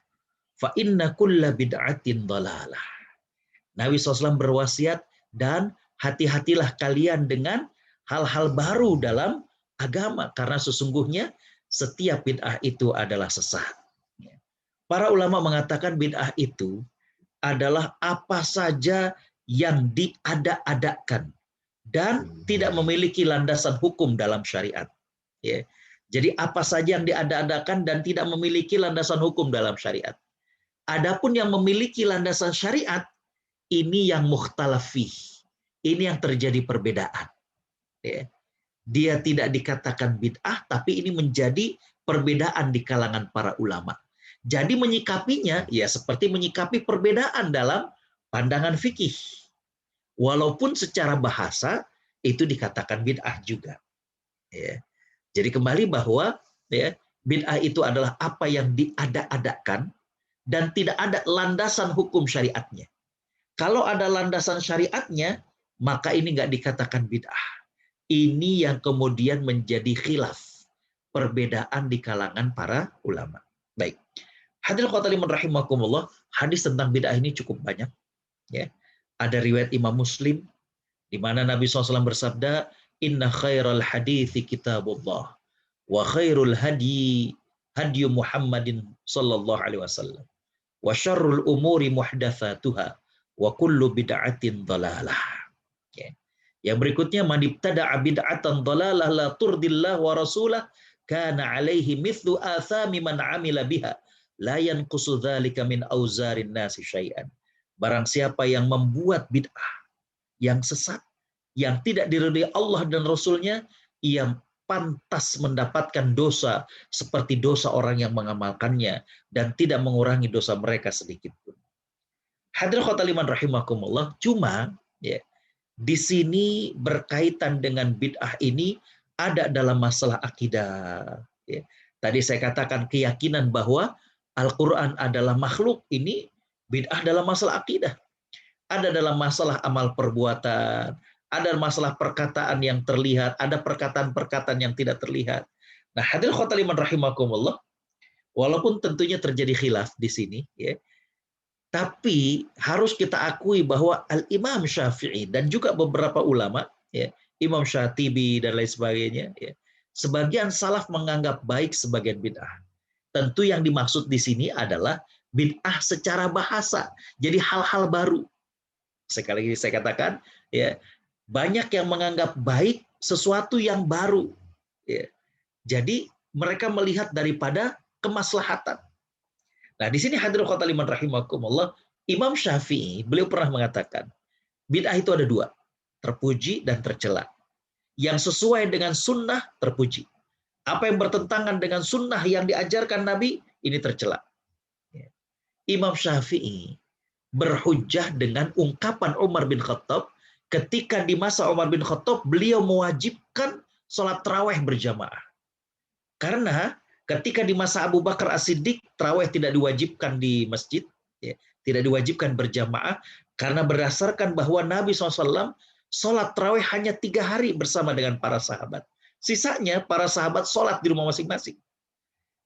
fa inna kulla bid'atin dhalalah. Nabi SAW berwasiat, dan hati-hatilah kalian dengan hal-hal baru dalam agama, karena sesungguhnya setiap bid'ah itu adalah sesat. Para ulama mengatakan bid'ah itu adalah apa saja yang diada-adakan, dan tidak memiliki landasan hukum dalam syariat. Ya. Jadi apa saja yang diada-adakan dan tidak memiliki landasan hukum dalam syariat. Adapun yang memiliki landasan syariat, ini yang mukhtalaf fih. Ini yang terjadi perbedaan. Ya. Dia tidak dikatakan bid'ah, tapi ini menjadi perbedaan di kalangan para ulama. Jadi menyikapinya, ya seperti menyikapi perbedaan dalam pandangan fikih. Walaupun secara bahasa itu dikatakan bid'ah juga. Ya. Jadi kembali bahwa ya, bid'ah itu adalah apa yang diada-adakan dan tidak ada landasan hukum syariatnya. Kalau ada landasan syariatnya, maka ini nggak dikatakan bid'ah. Ini yang kemudian menjadi khilaf, perbedaan di kalangan para ulama. Baik. Hadirin khotaliman rahimakumullah, hadis tentang bid'ah ini cukup banyak. Ya. Ada riwayat Imam Muslim, di mana Nabi SAW bersabda, Inna khairal hadithi kitabullah, wa khairul hadi hadi Muhammadin sallallahu alaihi wasallam, wa syarrul umuri muhdatsatuha, wa kullu bid'atin dhalalah. Ya. Yang berikutnya, man ibtada'a bid'atan dhalalah la turdillah wa rasulah kana alaihi mithlu athami man amila biha la yanqusu dzalika min auzarin nasi syai'an. Barang siapa yang membuat bid'ah yang sesat, yang tidak diridhai Allah dan Rasulnya, ia pantas mendapatkan dosa seperti dosa orang yang mengamalkannya dan tidak mengurangi dosa mereka sedikit pun. Hadirin khotaliman rahimakumullah, cuma ya, di sini berkaitan dengan bid'ah ini ada dalam masalah akidah. Ya. Tadi saya katakan keyakinan bahwa Al-Quran adalah makhluk, ini bid'ah dalam masalah akidah. Ada dalam masalah amal perbuatan, ada masalah perkataan yang terlihat, ada perkataan-perkataan yang tidak terlihat. Nah, hadirin khotaliman rahimakumullah, walaupun tentunya terjadi khilaf di sini, ya, tapi harus kita akui bahwa Al-Imam Syafi'i dan juga beberapa ulama, ya, Imam Syatibi dan lain sebagainya, ya, sebagian salaf menganggap baik sebagian bid'ah. Tentu yang dimaksud di sini adalah bid'ah secara bahasa, jadi hal-hal baru. Sekali lagi saya katakan, ya, banyak yang menganggap baik sesuatu yang baru. Ya. Jadi mereka melihat daripada kemaslahatan. Nah, di sini hadirin khotaliman rahimakumullah, Imam Syafi'i, beliau pernah mengatakan, bid'ah itu ada dua, terpuji dan tercela. Yang sesuai dengan sunnah, terpuji. Apa yang bertentangan dengan sunnah yang diajarkan Nabi, ini tercela. Ya. Imam Syafi'i berhujjah dengan ungkapan Umar bin Khattab ketika di masa Umar bin Khattab beliau mewajibkan sholat tarawih berjamaah. Karena ketika di masa Abu Bakar As-Siddiq tarawih tidak diwajibkan di masjid, ya, tidak diwajibkan berjamaah karena berdasarkan bahwa Nabi SAW sholat tarawih hanya 3 hari bersama dengan para sahabat. Sisanya para sahabat sholat di rumah masing-masing.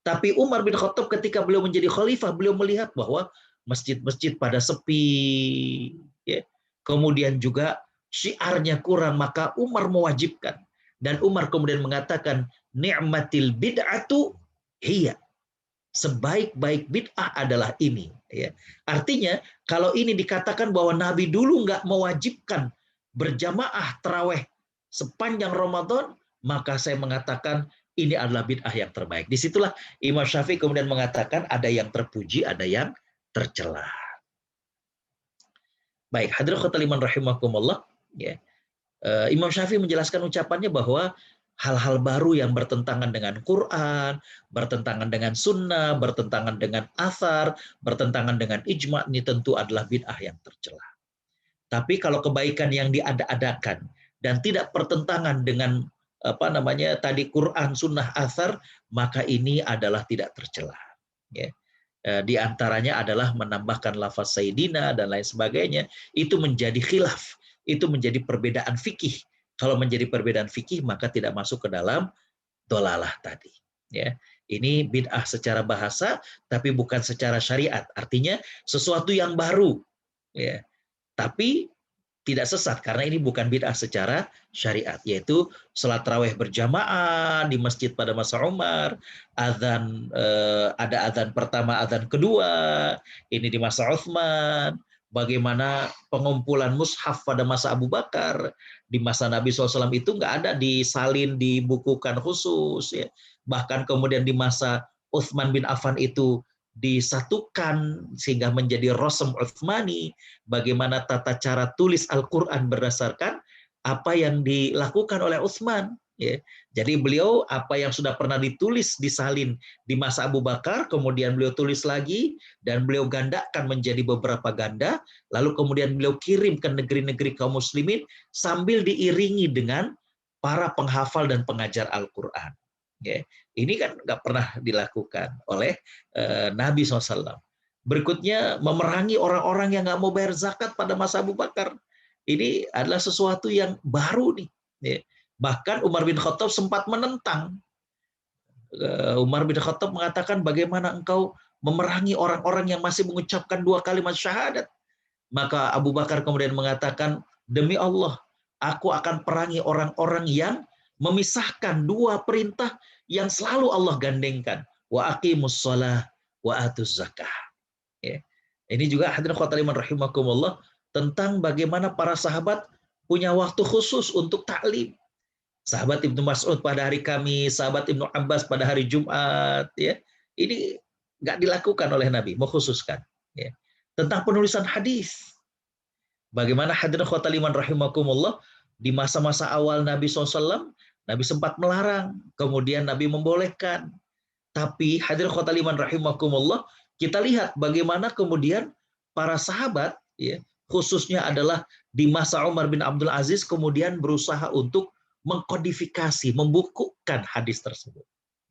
Tapi Umar bin Khattab ketika beliau menjadi khalifah, beliau melihat bahwa masjid-masjid pada sepi, ya. Kemudian juga syiarnya kurang, maka Umar mewajibkan. Dan Umar kemudian mengatakan, ni'matil bid'atu hiya. Sebaik-baik bid'ah adalah ini. Ya. Artinya, kalau ini dikatakan bahwa Nabi dulu nggak mewajibkan berjamaah tarawih sepanjang Ramadan, maka saya mengatakan ini adalah bid'ah yang terbaik. Disitulah Imam Syafi'i kemudian mengatakan ada yang terpuji, ada yang tercela. Baik, hadirin khotaliman rahimakumullah, ya. Imam Syafi'i menjelaskan ucapannya bahwa hal-hal baru yang bertentangan dengan Quran, bertentangan dengan sunnah, bertentangan dengan athar, bertentangan dengan ijma', ini tentu adalah bid'ah yang tercela. Tapi kalau kebaikan yang diada-adakan dan tidak pertentangan dengan tadi Quran, sunnah, athar, maka ini adalah tidak tercela. Ya. Di antaranya adalah menambahkan lafaz Sayyidina dan lain sebagainya. Itu menjadi khilaf, itu menjadi perbedaan fikih. Kalau menjadi perbedaan fikih maka tidak masuk ke dalam dolalah tadi. Ya. Ini bid'ah secara bahasa, tapi bukan secara syariat. Artinya sesuatu yang baru. Ya. Tapi tidak sesat karena ini bukan bid'ah secara syariat, yaitu salat tarawih berjamaah di masjid pada masa Umar, azan ada azan pertama, azan kedua, ini di masa Utsman, bagaimana pengumpulan mushaf pada masa Abu Bakar, di masa Nabi SAW itu nggak ada disalin, dibukukan khusus, ya. Bahkan kemudian di masa Utsman bin Affan itu disatukan sehingga menjadi Rasm Utsmani, bagaimana tata cara tulis Al-Quran berdasarkan apa yang dilakukan oleh Utsman. Ya. Jadi beliau apa yang sudah pernah ditulis disalin di masa Abu Bakar, kemudian beliau tulis lagi dan beliau gandakan menjadi beberapa ganda, lalu kemudian beliau kirim ke negeri-negeri kaum muslimin sambil diiringi dengan para penghafal dan pengajar Al-Quran. Ya. Ini kan nggak pernah dilakukan oleh Nabi SAW. Berikutnya, memerangi orang-orang yang nggak mau bayar zakat pada masa Abu Bakar. Ini adalah sesuatu yang baru nih. Ya. Bahkan Umar bin Khattab sempat menentang. Umar bin Khattab mengatakan, bagaimana engkau memerangi orang-orang yang masih mengucapkan 2 kalimat syahadat. Maka Abu Bakar kemudian mengatakan, demi Allah, aku akan perangi orang-orang yang memisahkan 2 perintah yang selalu Allah gandengkan. Wa aqimus shalah wa atuz zakah. Ya. Ini juga hadirin khotimah rahimakumullah tentang bagaimana para sahabat punya waktu khusus untuk taklim. Sahabat Ibnu Mas'ud pada hari Kamis, sahabat Ibnu Abbas pada hari Jumat, ya. Ini nggak dilakukan oleh Nabi, mengkhususkan. Ya. Tentang penulisan hadis. Bagaimana hadirin khotaliman rahimakumullah, di masa-masa awal Nabi SAW, Nabi sempat melarang, kemudian Nabi membolehkan. Tapi hadirin khotaliman rahimakumullah, kita lihat bagaimana kemudian para sahabat, ya, khususnya adalah di masa Umar bin Abdul Aziz, kemudian berusaha untuk mengkodifikasi, membukukan hadis tersebut.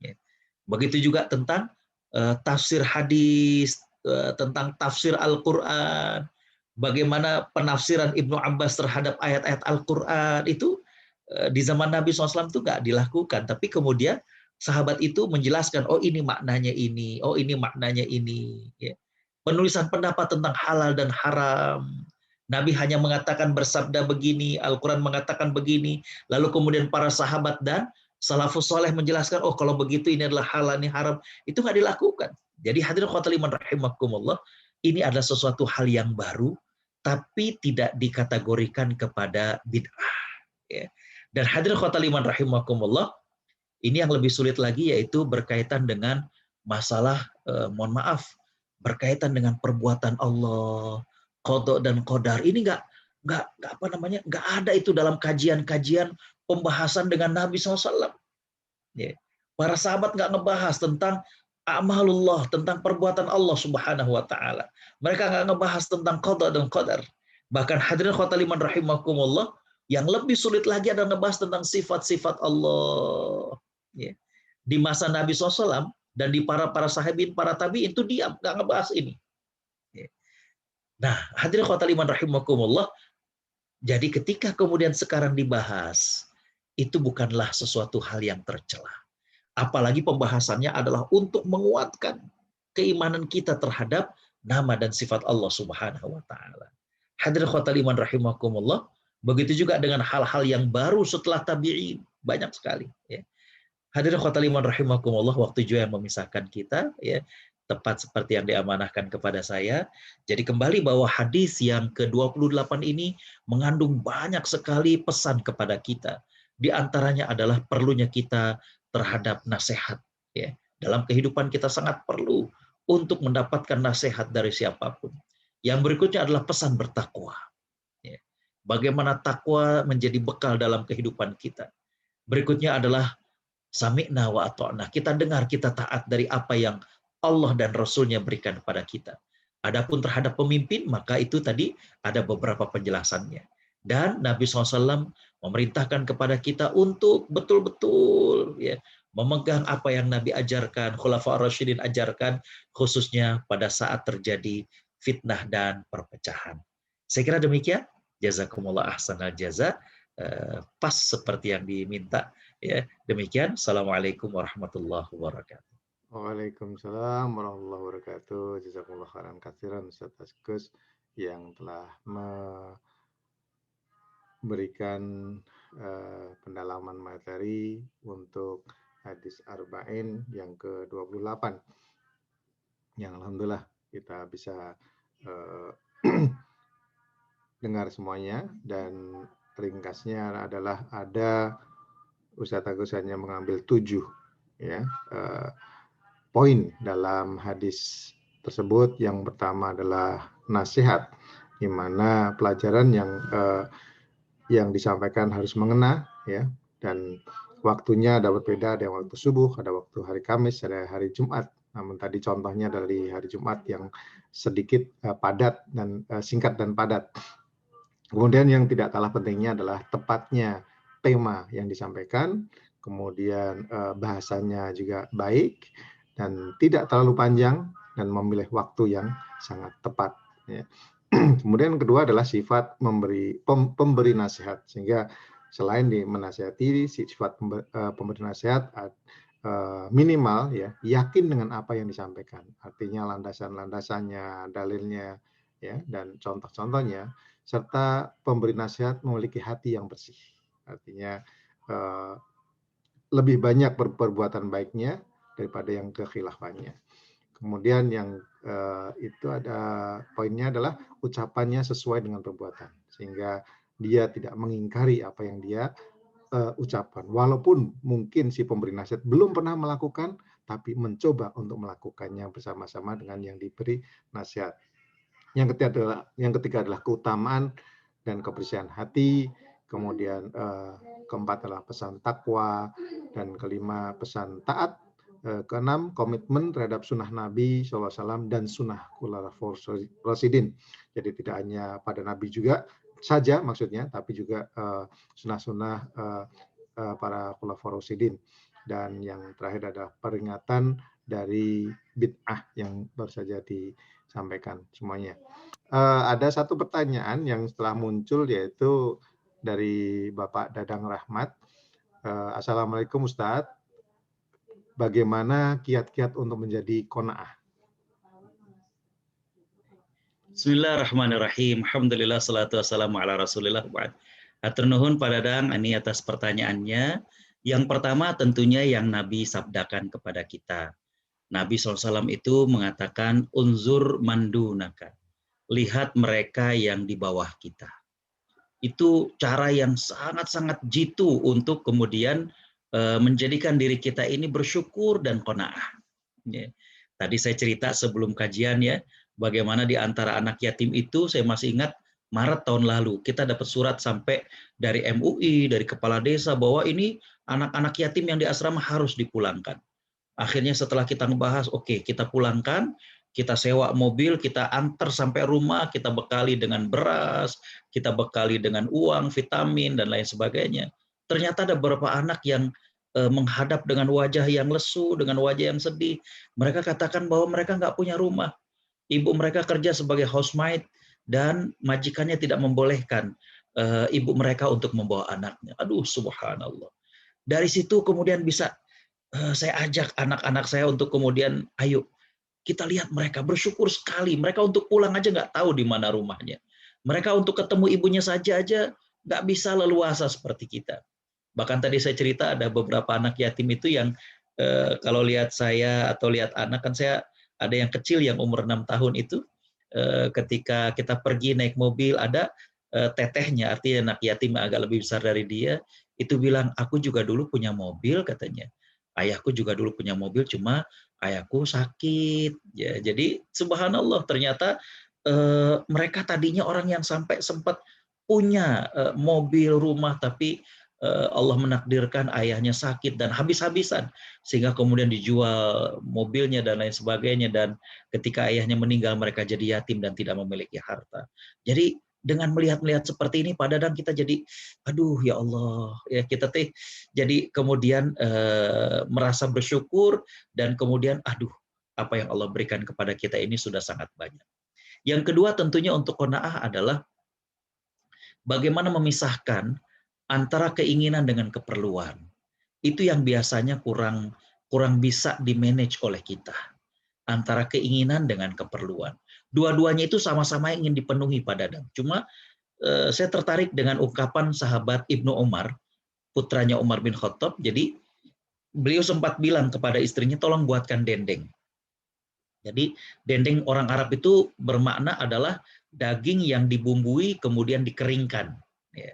Ya. Begitu juga tentang tafsir hadis, tentang tafsir Al-Quran, bagaimana penafsiran Ibnu Abbas terhadap ayat-ayat Al-Quran itu di zaman Nabi SAW itu nggak dilakukan, tapi kemudian sahabat itu menjelaskan, oh ini maknanya ini, oh ini maknanya ini. Ya. Penulisan pendapat tentang halal dan haram, Nabi hanya mengatakan bersabda begini, Al-Quran mengatakan begini, lalu kemudian para sahabat dan salafus soleh menjelaskan, oh kalau begitu ini adalah halal, ini haram. Itu nggak dilakukan. Jadi hadirin khotaliman rahimakumullah, ini adalah sesuatu hal yang baru, tapi tidak dikategorikan kepada bid'ah. Ya. Dan hadirin khotaliman rahimakumullah, ini yang lebih sulit lagi yaitu berkaitan dengan masalah, mohon maaf, berkaitan dengan perbuatan Allah, qada dan qadar. Ini nggak apa namanya, nggak ada itu dalam kajian-kajian pembahasan dengan Nabi SAW. Ya. Para sahabat nggak ngebahas tentang amalullah, tentang perbuatan Allah Subhanahu wa taala. Mereka nggak ngebahas tentang qada dan qadar. Bahkan hadirin khotaliman rahimakumullah, yang lebih sulit lagi adalah ngebahas tentang sifat-sifat Allah. Ya. Di masa Nabi SAW dan di para sahabat, para tabi'in itu diam, nggak ngebahas ini. Ya. Nah, hadirin khotaliman rahimakumullah, jadi ketika kemudian sekarang dibahas, itu bukanlah sesuatu hal yang tercela. Apalagi pembahasannya adalah untuk menguatkan keimanan kita terhadap nama dan sifat Allah Subhanahu wa taala. Hadirin khotaliman rahimakumullah, begitu juga dengan hal-hal yang baru setelah tabi'in, banyak sekali, ya. Hadirin khotaliman rahimakumullah, waktu juga yang memisahkan kita, ya, tepat seperti yang diamanahkan kepada saya. Jadi kembali bahwa hadis yang ke-28 ini mengandung banyak sekali pesan kepada kita. Di antaranya adalah perlunya kita terhadap nasihat. Ya. Dalam kehidupan kita sangat perlu untuk mendapatkan nasihat dari siapapun. Yang berikutnya adalah pesan bertakwa. Ya. Bagaimana takwa menjadi bekal dalam kehidupan kita. Berikutnya adalah sami'na wa ata'na. Kita dengar, kita taat dari apa yang Allah dan Rasulnya berikan kepada kita. Adapun terhadap pemimpin, maka itu tadi ada beberapa penjelasannya. Dan Nabi SAW memerintahkan kepada kita untuk betul-betul, ya, memegang apa yang Nabi ajarkan, Khulafa ar-Rasyidin ajarkan, khususnya pada saat terjadi fitnah dan perpecahan. Saya kira demikian. Jazakumullah ahsanal jaza. Pas seperti yang diminta. Ya, demikian. Assalamualaikum warahmatullahi wabarakatuh. Waalaikumsalam warahmatullahi wabarakatuh. Jazakumullah khairan katsiran Ustaz Askus yang telah memberikan pendalaman materi untuk hadis Arba'in yang ke-28. Yang alhamdulillah kita bisa dengar semuanya, dan ringkasnya adalah ada Ustadz Agus hanya mengambil 7 ya, poin dalam hadis tersebut. Yang pertama adalah nasihat, di mana pelajaran yang disampaikan harus mengena ya, dan waktunya ada berbeda, ada yang waktu subuh, ada waktu hari Kamis, ada hari Jumat. Namun tadi contohnya dari hari Jumat yang sedikit padat dan singkat dan padat. Kemudian yang tidak kalah pentingnya adalah tepatnya tema yang disampaikan, kemudian bahasanya juga baik dan tidak terlalu panjang, dan memilih waktu yang sangat tepat. Ya. Kemudian kedua adalah sifat pemberi nasihat, sehingga selain menasihati, sifat pemberi nasihat minimal ya yakin dengan apa yang disampaikan, artinya landasan-landasannya, dalilnya, ya, dan contoh-contohnya, serta pemberi nasihat memiliki hati yang bersih, artinya lebih banyak perbuatan baiknya daripada yang kekhilafannya. Kemudian yang itu ada poinnya adalah ucapannya sesuai dengan perbuatan, sehingga dia tidak mengingkari apa yang dia ucapan, walaupun mungkin si pemberi nasihat belum pernah melakukan, tapi mencoba untuk melakukannya bersama-sama dengan yang diberi nasihat. Yang ketiga adalah keutamaan dan kebersihan hati. Kemudian keempat adalah pesan takwa, dan kelima pesan taat. Keenam, komitmen terhadap sunnah Nabi SAW dan sunnah khulafaur rasyidin. Jadi tidak hanya pada Nabi juga saja maksudnya, tapi juga sunnah-sunnah para khulafaur rasyidin. Dan yang terakhir adalah peringatan dari bid'ah yang baru saja disampaikan semuanya. Ada satu pertanyaan yang setelah muncul, yaitu dari Bapak Dadang Rahmat. Assalamualaikum Ustadz, bagaimana kiat-kiat untuk menjadi qanaah? Bismillahirrahmanirrahim. Alhamdulillah, salatu wassalamu ala rasulillah. Hatur nuhun Pak Dadang ini atas pertanyaannya. Yang pertama tentunya yang Nabi sabdakan kepada kita. Nabi SAW itu mengatakan, unzur mandunaka. Lihat mereka yang di bawah kita. Itu cara yang sangat-sangat jitu untuk kemudian menjadikan diri kita ini bersyukur dan qanaah. Ya. Tadi saya cerita sebelum kajian ya, bagaimana di antara anak yatim itu, saya masih ingat Maret tahun lalu, kita dapat surat sampai dari MUI, dari kepala desa, bahwa ini anak-anak yatim yang di asrama harus dipulangkan. Akhirnya setelah kita ngebahas, oke, kita pulangkan, kita sewa mobil, kita antar sampai rumah, kita bekali dengan beras, kita bekali dengan uang, vitamin, dan lain sebagainya. Ternyata ada beberapa anak yang menghadap dengan wajah yang lesu, dengan wajah yang sedih. Mereka katakan bahwa mereka nggak punya rumah. Ibu mereka kerja sebagai housemaid, dan majikannya tidak membolehkan ibu mereka untuk membawa anaknya. Aduh, subhanallah. Dari situ kemudian bisa saya ajak anak-anak saya untuk kemudian, ayo kita lihat mereka bersyukur sekali. Mereka untuk pulang aja nggak tahu di mana rumahnya. Mereka untuk ketemu ibunya saja nggak bisa leluasa seperti kita. Bahkan tadi saya cerita ada beberapa anak yatim itu yang kalau lihat saya atau lihat anak, kan saya ada yang kecil yang umur 6 tahun itu, ketika kita pergi naik mobil, ada tetehnya, artinya anak yatim yang agak lebih besar dari dia, itu bilang, aku juga dulu punya mobil katanya. Ayahku juga dulu punya mobil, cuma ayahku sakit. Ya, jadi subhanallah, ternyata mereka tadinya orang yang sampai sempat punya mobil, rumah, tapi Allah menakdirkan ayahnya sakit dan habis-habisan, sehingga kemudian dijual mobilnya dan lain sebagainya, dan ketika ayahnya meninggal mereka jadi yatim dan tidak memiliki harta. Jadi dengan melihat seperti ini, Pak Dadang, kita jadi, aduh ya Allah, ya kita jadi kemudian merasa bersyukur, dan kemudian aduh, apa yang Allah berikan kepada kita ini sudah sangat banyak. Yang kedua tentunya untuk qanaah adalah bagaimana memisahkan antara keinginan dengan keperluan. Itu yang biasanya kurang bisa di-manage oleh kita. Antara keinginan dengan keperluan. Dua-duanya itu sama-sama ingin dipenuhi, Pak Dadang. Cuma saya tertarik dengan ungkapan sahabat Ibnu Umar, putranya Umar bin Khattab. Jadi beliau sempat bilang kepada istrinya, tolong buatkan dendeng. Jadi dendeng orang Arab itu bermakna adalah daging yang dibumbui kemudian dikeringkan. Ya.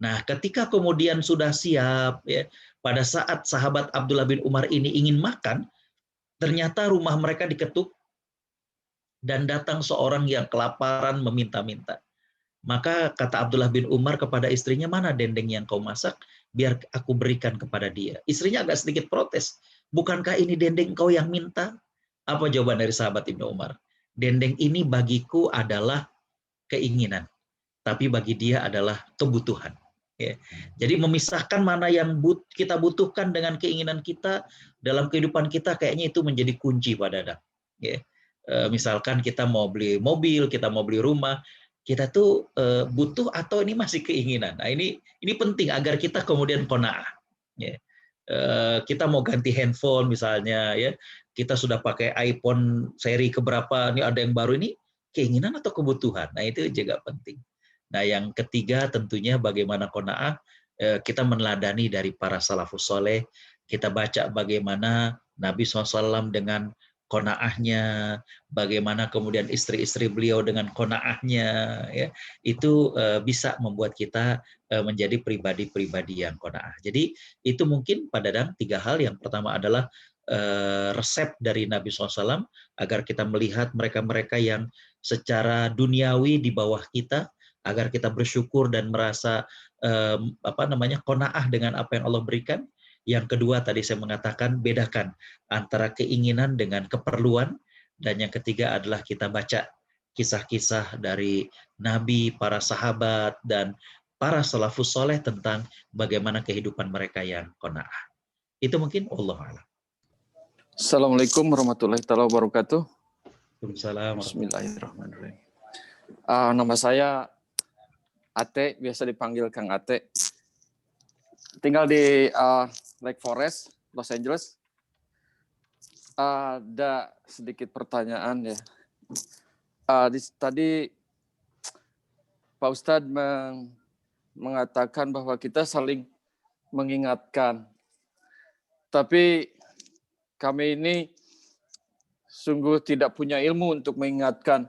Nah, ketika kemudian sudah siap, ya, pada saat sahabat Abdullah bin Umar ini ingin makan, ternyata rumah mereka diketuk dan datang seorang yang kelaparan meminta-minta. Maka kata Abdullah bin Umar kepada istrinya, mana dendeng yang kau masak, biar aku berikan kepada dia. Istrinya agak sedikit protes, bukankah ini dendeng kau yang minta? Apa jawaban dari sahabat Ibnu Umar? Dendeng ini bagiku adalah keinginan, tapi bagi dia adalah kebutuhan. Ya. Jadi memisahkan mana yang kita butuhkan dengan keinginan kita dalam kehidupan kita, kayaknya itu menjadi kunci Pak Dadang. Ya. Misalkan kita mau beli mobil, kita mau beli rumah, kita tuh butuh atau ini masih keinginan. Nah ini penting agar kita kemudian qanaah. Ya. Kita mau ganti handphone misalnya, ya kita sudah pakai iPhone seri keberapa, ini ada yang baru, ini keinginan atau kebutuhan. Nah itu juga penting. Nah yang ketiga tentunya bagaimana qanaah, kita meneladani dari para salafus soleh, kita baca bagaimana Nabi SAW dengan qanaahnya, bagaimana kemudian istri-istri beliau dengan qanaahnya, ya itu bisa membuat kita menjadi pribadi-pribadi yang qanaah. Jadi itu mungkin Pak Dadang 3 hal. Yang pertama adalah resep dari Nabi SAW agar kita melihat mereka-mereka yang secara duniawi di bawah kita, agar kita bersyukur dan merasa qanaah dengan apa yang Allah berikan. Yang kedua tadi saya mengatakan bedakan antara keinginan dengan keperluan, dan yang ketiga adalah kita baca kisah-kisah dari Nabi, para sahabat, dan para salafus soleh tentang bagaimana kehidupan mereka yang qanaah. Itu mungkin Allah a'lam. Assalamualaikum warahmatullahi wabarakatuh. Waalaikumsalam. Bismillahirrahmanirrahim. Nama saya Ate, biasa dipanggil Kang Ate. Tinggal di Lake Forest, Los Angeles. Ada sedikit pertanyaan ya. Tadi Pak Ustadz mengatakan bahwa kita saling mengingatkan. Tapi kami ini sungguh tidak punya ilmu untuk mengingatkan.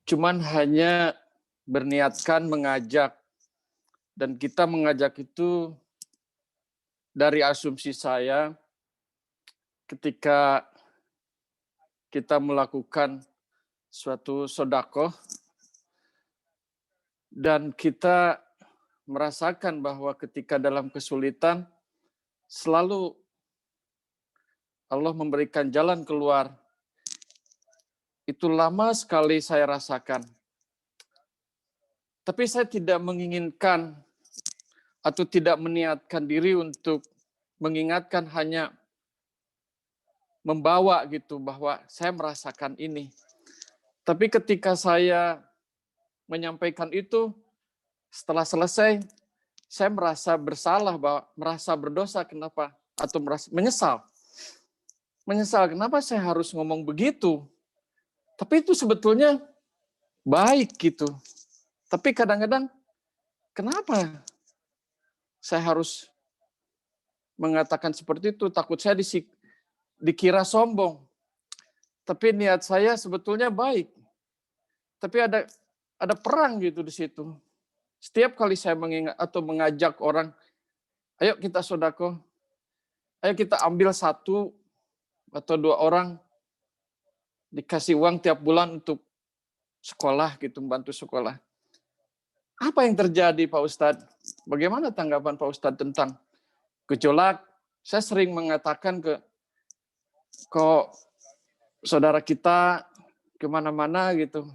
Cuman hanya berniatkan mengajak. Dan kita mengajak itu dari asumsi saya ketika kita melakukan suatu sedekah dan kita merasakan bahwa ketika dalam kesulitan selalu Allah memberikan jalan keluar. Itu lama sekali saya rasakan. Tapi saya tidak menginginkan atau tidak meniatkan diri untuk mengingatkan, hanya membawa gitu bahwa saya merasakan ini. Tapi ketika saya menyampaikan itu, setelah selesai, saya merasa bersalah, merasa berdosa. Kenapa? Atau merasa menyesal. Menyesal, kenapa saya harus ngomong begitu? Tapi itu sebetulnya baik gitu. Tapi kadang-kadang, kenapa saya harus mengatakan seperti itu? Takut saya dikira sombong. Tapi niat saya sebetulnya baik. Tapi ada perang gitu di situ. Setiap kali saya mengingat atau mengajak orang, ayo kita sedekah, ayo kita ambil 1 atau 2 orang, dikasih uang tiap bulan untuk sekolah gitu, membantu sekolah. Apa yang terjadi Pak Ustadz? Bagaimana tanggapan Pak Ustadz tentang gejolak? Saya sering mengatakan ke saudara kita kemana-mana gitu.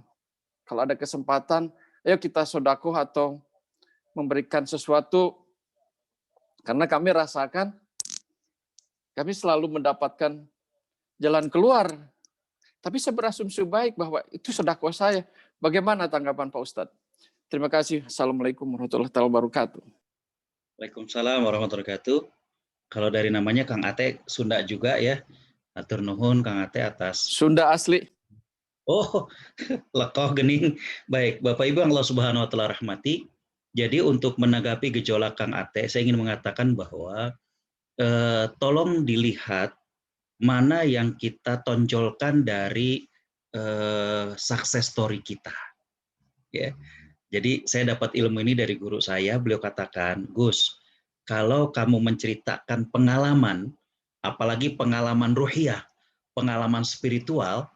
Kalau ada kesempatan, ayo kita sedekah atau memberikan sesuatu. Karena kami rasakan, kami selalu mendapatkan jalan keluar. Tapi saya berasumsi baik bahwa itu sedekah saya. Bagaimana tanggapan Pak Ustadz? Terima kasih. Assalamualaikum warahmatullahi wabarakatuh. Waalaikumsalam warahmatullahi wabarakatuh. Kalau dari namanya Kang Ate, Sunda juga ya. Atur nuhun Kang Ate atas. Sunda asli. Oh, lekoh gening. Baik, Bapak Ibu yang Allah Subhanahu wa taala rahmati. Jadi untuk menanggapi gejolak Kang Ate, saya ingin mengatakan bahwa tolong dilihat mana yang kita tonjolkan dari success story kita. Ya. Jadi saya dapat ilmu ini dari guru saya, beliau katakan, Gus, kalau kamu menceritakan pengalaman, apalagi pengalaman ruhiyah, pengalaman spiritual,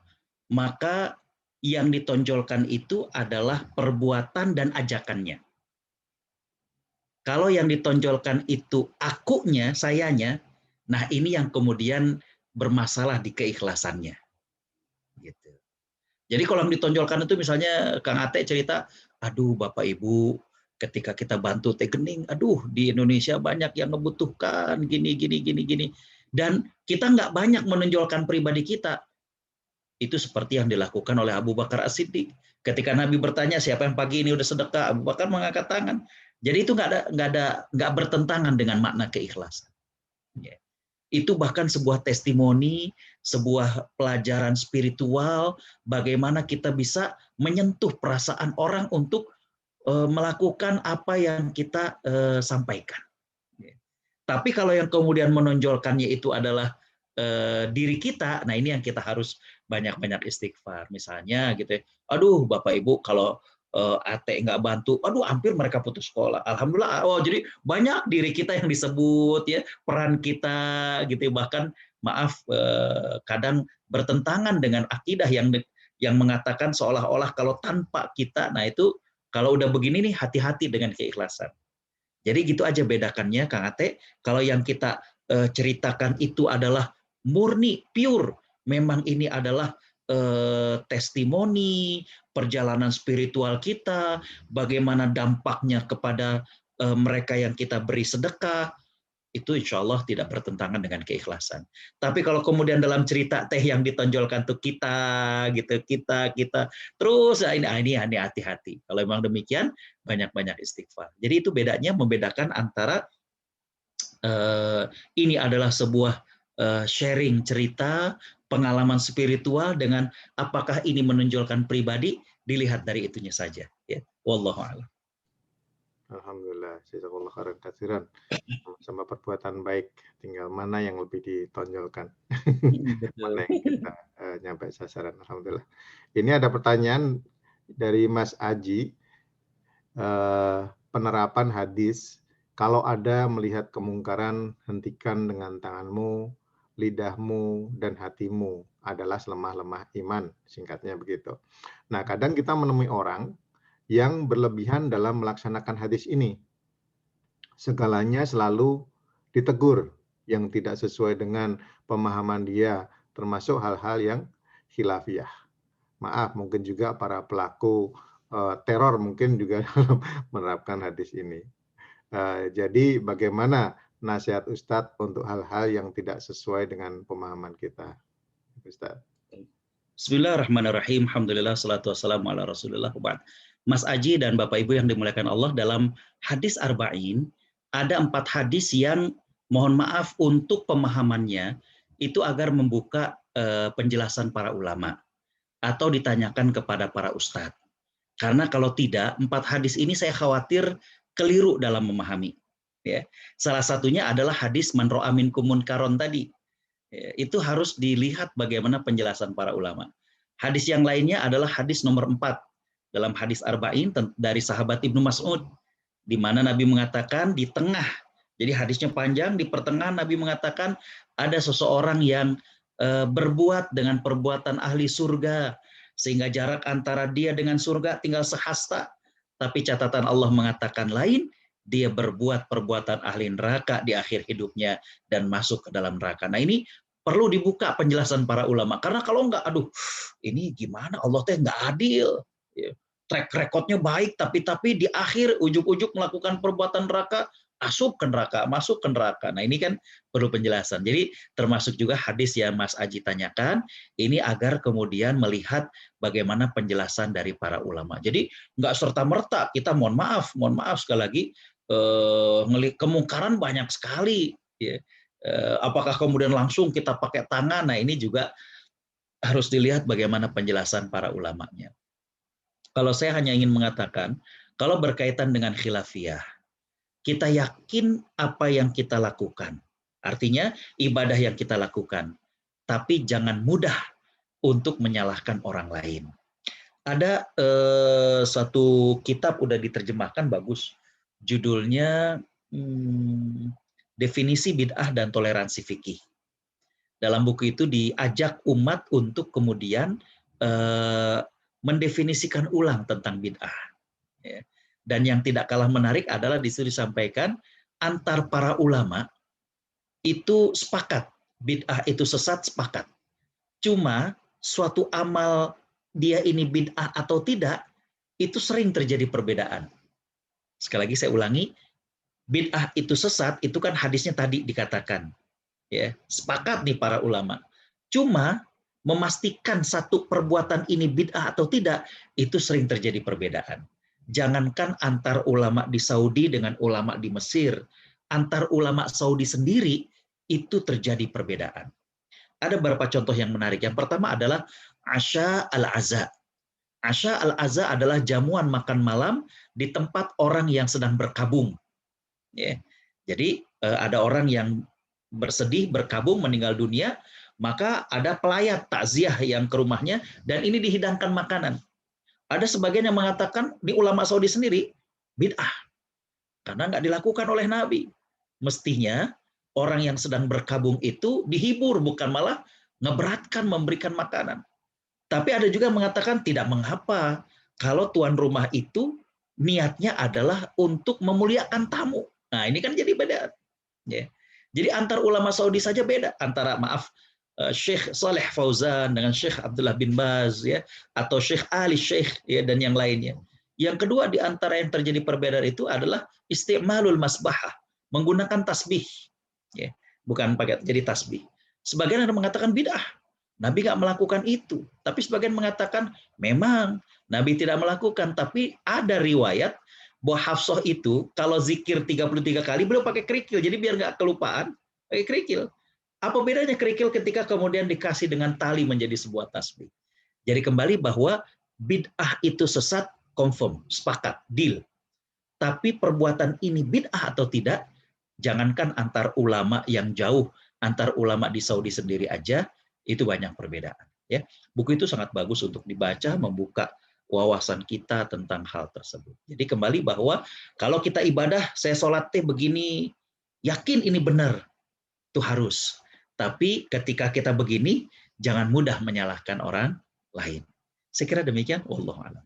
maka yang ditonjolkan itu adalah perbuatan dan ajakannya. Kalau yang ditonjolkan itu akunya, sayanya, nah ini yang kemudian bermasalah di keikhlasannya. Gitu. Jadi kalau yang ditonjolkan itu misalnya Kang Ate cerita, aduh Bapak Ibu, ketika kita bantu teh gening, aduh di Indonesia banyak yang membutuhkan gini. Dan kita nggak banyak menonjolkan pribadi kita. Itu seperti yang dilakukan oleh Abu Bakar As-Siddiq. Ketika Nabi bertanya siapa yang pagi ini udah sedekah, Abu Bakar mengangkat tangan. Jadi itu nggak bertentangan dengan makna keikhlasan. Ya. Itu bahkan sebuah testimoni, sebuah pelajaran spiritual, bagaimana kita bisa menyentuh perasaan orang untuk melakukan apa yang kita sampaikan. Tapi kalau yang kemudian menonjolkannya itu adalah diri kita, nah ini yang kita harus banyak-banyak istighfar. Misalnya gitu ya, aduh Bapak Ibu kalau Ate nggak bantu, aduh hampir mereka putus sekolah. Alhamdulillah, oh jadi banyak diri kita yang disebut ya, peran kita gitu ya. Bahkan maaf kadang bertentangan dengan akidah yang mengatakan seolah-olah kalau tanpa kita, nah itu kalau udah begini nih hati-hati dengan keikhlasan. Jadi gitu aja bedakannya Kang Ate, kalau yang kita ceritakan itu adalah murni, pure, memang ini adalah testimoni, perjalanan spiritual kita, bagaimana dampaknya kepada mereka yang kita beri sedekah, itu insya Allah tidak bertentangan dengan keikhlasan. Tapi kalau kemudian dalam cerita teh yang ditonjolkan tuh kita, gitu, kita, terus ini hati-hati. Kalau memang demikian, banyak-banyak istighfar. Jadi itu bedanya, membedakan antara ini adalah sebuah sharing cerita, pengalaman spiritual dengan apakah ini menonjolkan pribadi, dilihat dari itunya saja. Ya, wallahu a'lam. Alhamdulillah, jazakallah khairan katsiran. Sama perbuatan baik, tinggal mana yang lebih ditonjolkan. Mana yang kita nyampe sasaran, alhamdulillah. Ini ada pertanyaan dari Mas Aji, penerapan hadis, kalau ada melihat kemungkaran, hentikan dengan tanganmu, lidahmu, dan hatimu adalah selemah-lemah iman, singkatnya begitu. Nah, kadang kita menemui orang yang berlebihan dalam melaksanakan hadis ini. Segalanya selalu ditegur yang tidak sesuai dengan pemahaman dia, termasuk hal-hal yang khilafiyah. Maaf, mungkin juga para pelaku teror mungkin juga menerapkan hadis ini. Jadi bagaimana nasihat Ustadz untuk hal-hal yang tidak sesuai dengan pemahaman kita, Ustadz? Bismillahirrahmanirrahim. Alhamdulillah, salatu wassalamu ala Rasulullah. Mas Aji dan Bapak Ibu yang dimuliakan Allah, dalam hadis Arba'in ada 4 hadis yang mohon maaf untuk pemahamannya itu agar membuka penjelasan para ulama atau ditanyakan kepada para ustadz. Karena kalau tidak, 4 hadis ini saya khawatir keliru dalam memahami. Ya. Salah satunya adalah hadis man ra'a minkum munkaron tadi. Itu harus dilihat bagaimana penjelasan para ulama. Hadis yang lainnya adalah hadis nomor 4 dalam hadis Arba'in dari sahabat Ibnu Mas'ud, di mana Nabi mengatakan di tengah, jadi hadisnya panjang, di pertengahan Nabi mengatakan ada seseorang yang berbuat dengan perbuatan ahli surga, sehingga jarak antara dia dengan surga tinggal sehasta. Tapi catatan Allah mengatakan lain, dia berbuat perbuatan ahli neraka di akhir hidupnya dan masuk ke dalam neraka. Nah ini perlu dibuka penjelasan para ulama. Karena kalau enggak, aduh ini gimana, Allah teh nggak adil. Track recordnya baik, tapi di akhir ujuk-ujuk melakukan perbuatan neraka, masuk ke neraka. Nah ini kan perlu penjelasan. Jadi termasuk juga hadis yang Mas Aji tanyakan, ini agar kemudian melihat bagaimana penjelasan dari para ulama. Jadi nggak serta-merta kita mohon maaf sekali lagi, kemungkaran banyak sekali. Ya. Apakah kemudian langsung kita pakai tangan? Nah ini juga harus dilihat bagaimana penjelasan para ulamanya. Kalau saya hanya ingin mengatakan, kalau berkaitan dengan khilafiyah, kita yakin apa yang kita lakukan. Artinya ibadah yang kita lakukan. Tapi jangan mudah untuk menyalahkan orang lain. Ada satu kitab udah diterjemahkan bagus, judulnya Definisi Bid'ah dan Toleransi Fikih. Dalam buku itu diajak umat untuk kemudian mendefinisikan ulang tentang bid'ah. Ya. Dan yang tidak kalah menarik adalah disitu disampaikan antar para ulama itu sepakat bid'ah itu sesat, sepakat. Cuma suatu amal dia ini bid'ah atau tidak itu sering terjadi perbedaan. Sekali lagi saya ulangi, bid'ah itu sesat itu kan hadisnya tadi dikatakan. Ya, sepakat nih para ulama. Cuma memastikan satu perbuatan ini bid'ah atau tidak itu sering terjadi perbedaan. Jangankan antar ulama di Saudi dengan ulama di Mesir, antar ulama Saudi sendiri itu terjadi perbedaan. Ada beberapa contoh yang menarik. Yang pertama adalah Asya al-Aza. Asya al-Aza adalah jamuan makan malam di tempat orang yang sedang berkabung. Ya. Jadi ada orang yang bersedih, berkabung, meninggal dunia, maka ada pelayat takziah yang ke rumahnya, dan ini dihidangkan makanan. Ada sebagian yang mengatakan, di ulama Saudi sendiri, bid'ah. Karena nggak dilakukan oleh Nabi. Mestinya, orang yang sedang berkabung itu dihibur, bukan malah ngeberatkan memberikan makanan. Tapi ada juga yang mengatakan, tidak mengapa, kalau tuan rumah itu niatnya adalah untuk memuliakan tamu. Nah, ini kan jadi beda. Ya. Jadi antar ulama Saudi saja beda, antara Syekh Saleh Fauzan dengan Syekh Abdullah bin Baz ya, atau Syekh Ali Syekh ya, dan yang lainnya. Yang kedua di antara yang terjadi perbedaan itu adalah istimalul masbahah, menggunakan tasbih. Ya, bukan pakai jadi tasbih. Sebagian ada mengatakan bid'ah. Nabi nggak melakukan itu. Tapi sebagian mengatakan memang Nabi tidak melakukan, tapi ada riwayat bahwa Hafsah itu kalau zikir 33 kali beliau pakai kerikil, jadi biar nggak kelupaan pakai kerikil. Apa bedanya kerikil ketika kemudian dikasih dengan tali menjadi sebuah tasbih? Jadi kembali bahwa bid'ah itu sesat, confirm, sepakat, deal. Tapi perbuatan ini bid'ah atau tidak, jangankan antar ulama yang jauh, antar ulama di Saudi sendiri aja itu banyak perbedaan. Ya, buku itu sangat bagus untuk dibaca, membuka wawasan kita tentang hal tersebut. Jadi kembali bahwa kalau kita ibadah, saya sholat begini, yakin ini benar, itu harus. Tapi ketika kita begini, jangan mudah menyalahkan orang lain. Saya kira demikian. Wallahu a'lam.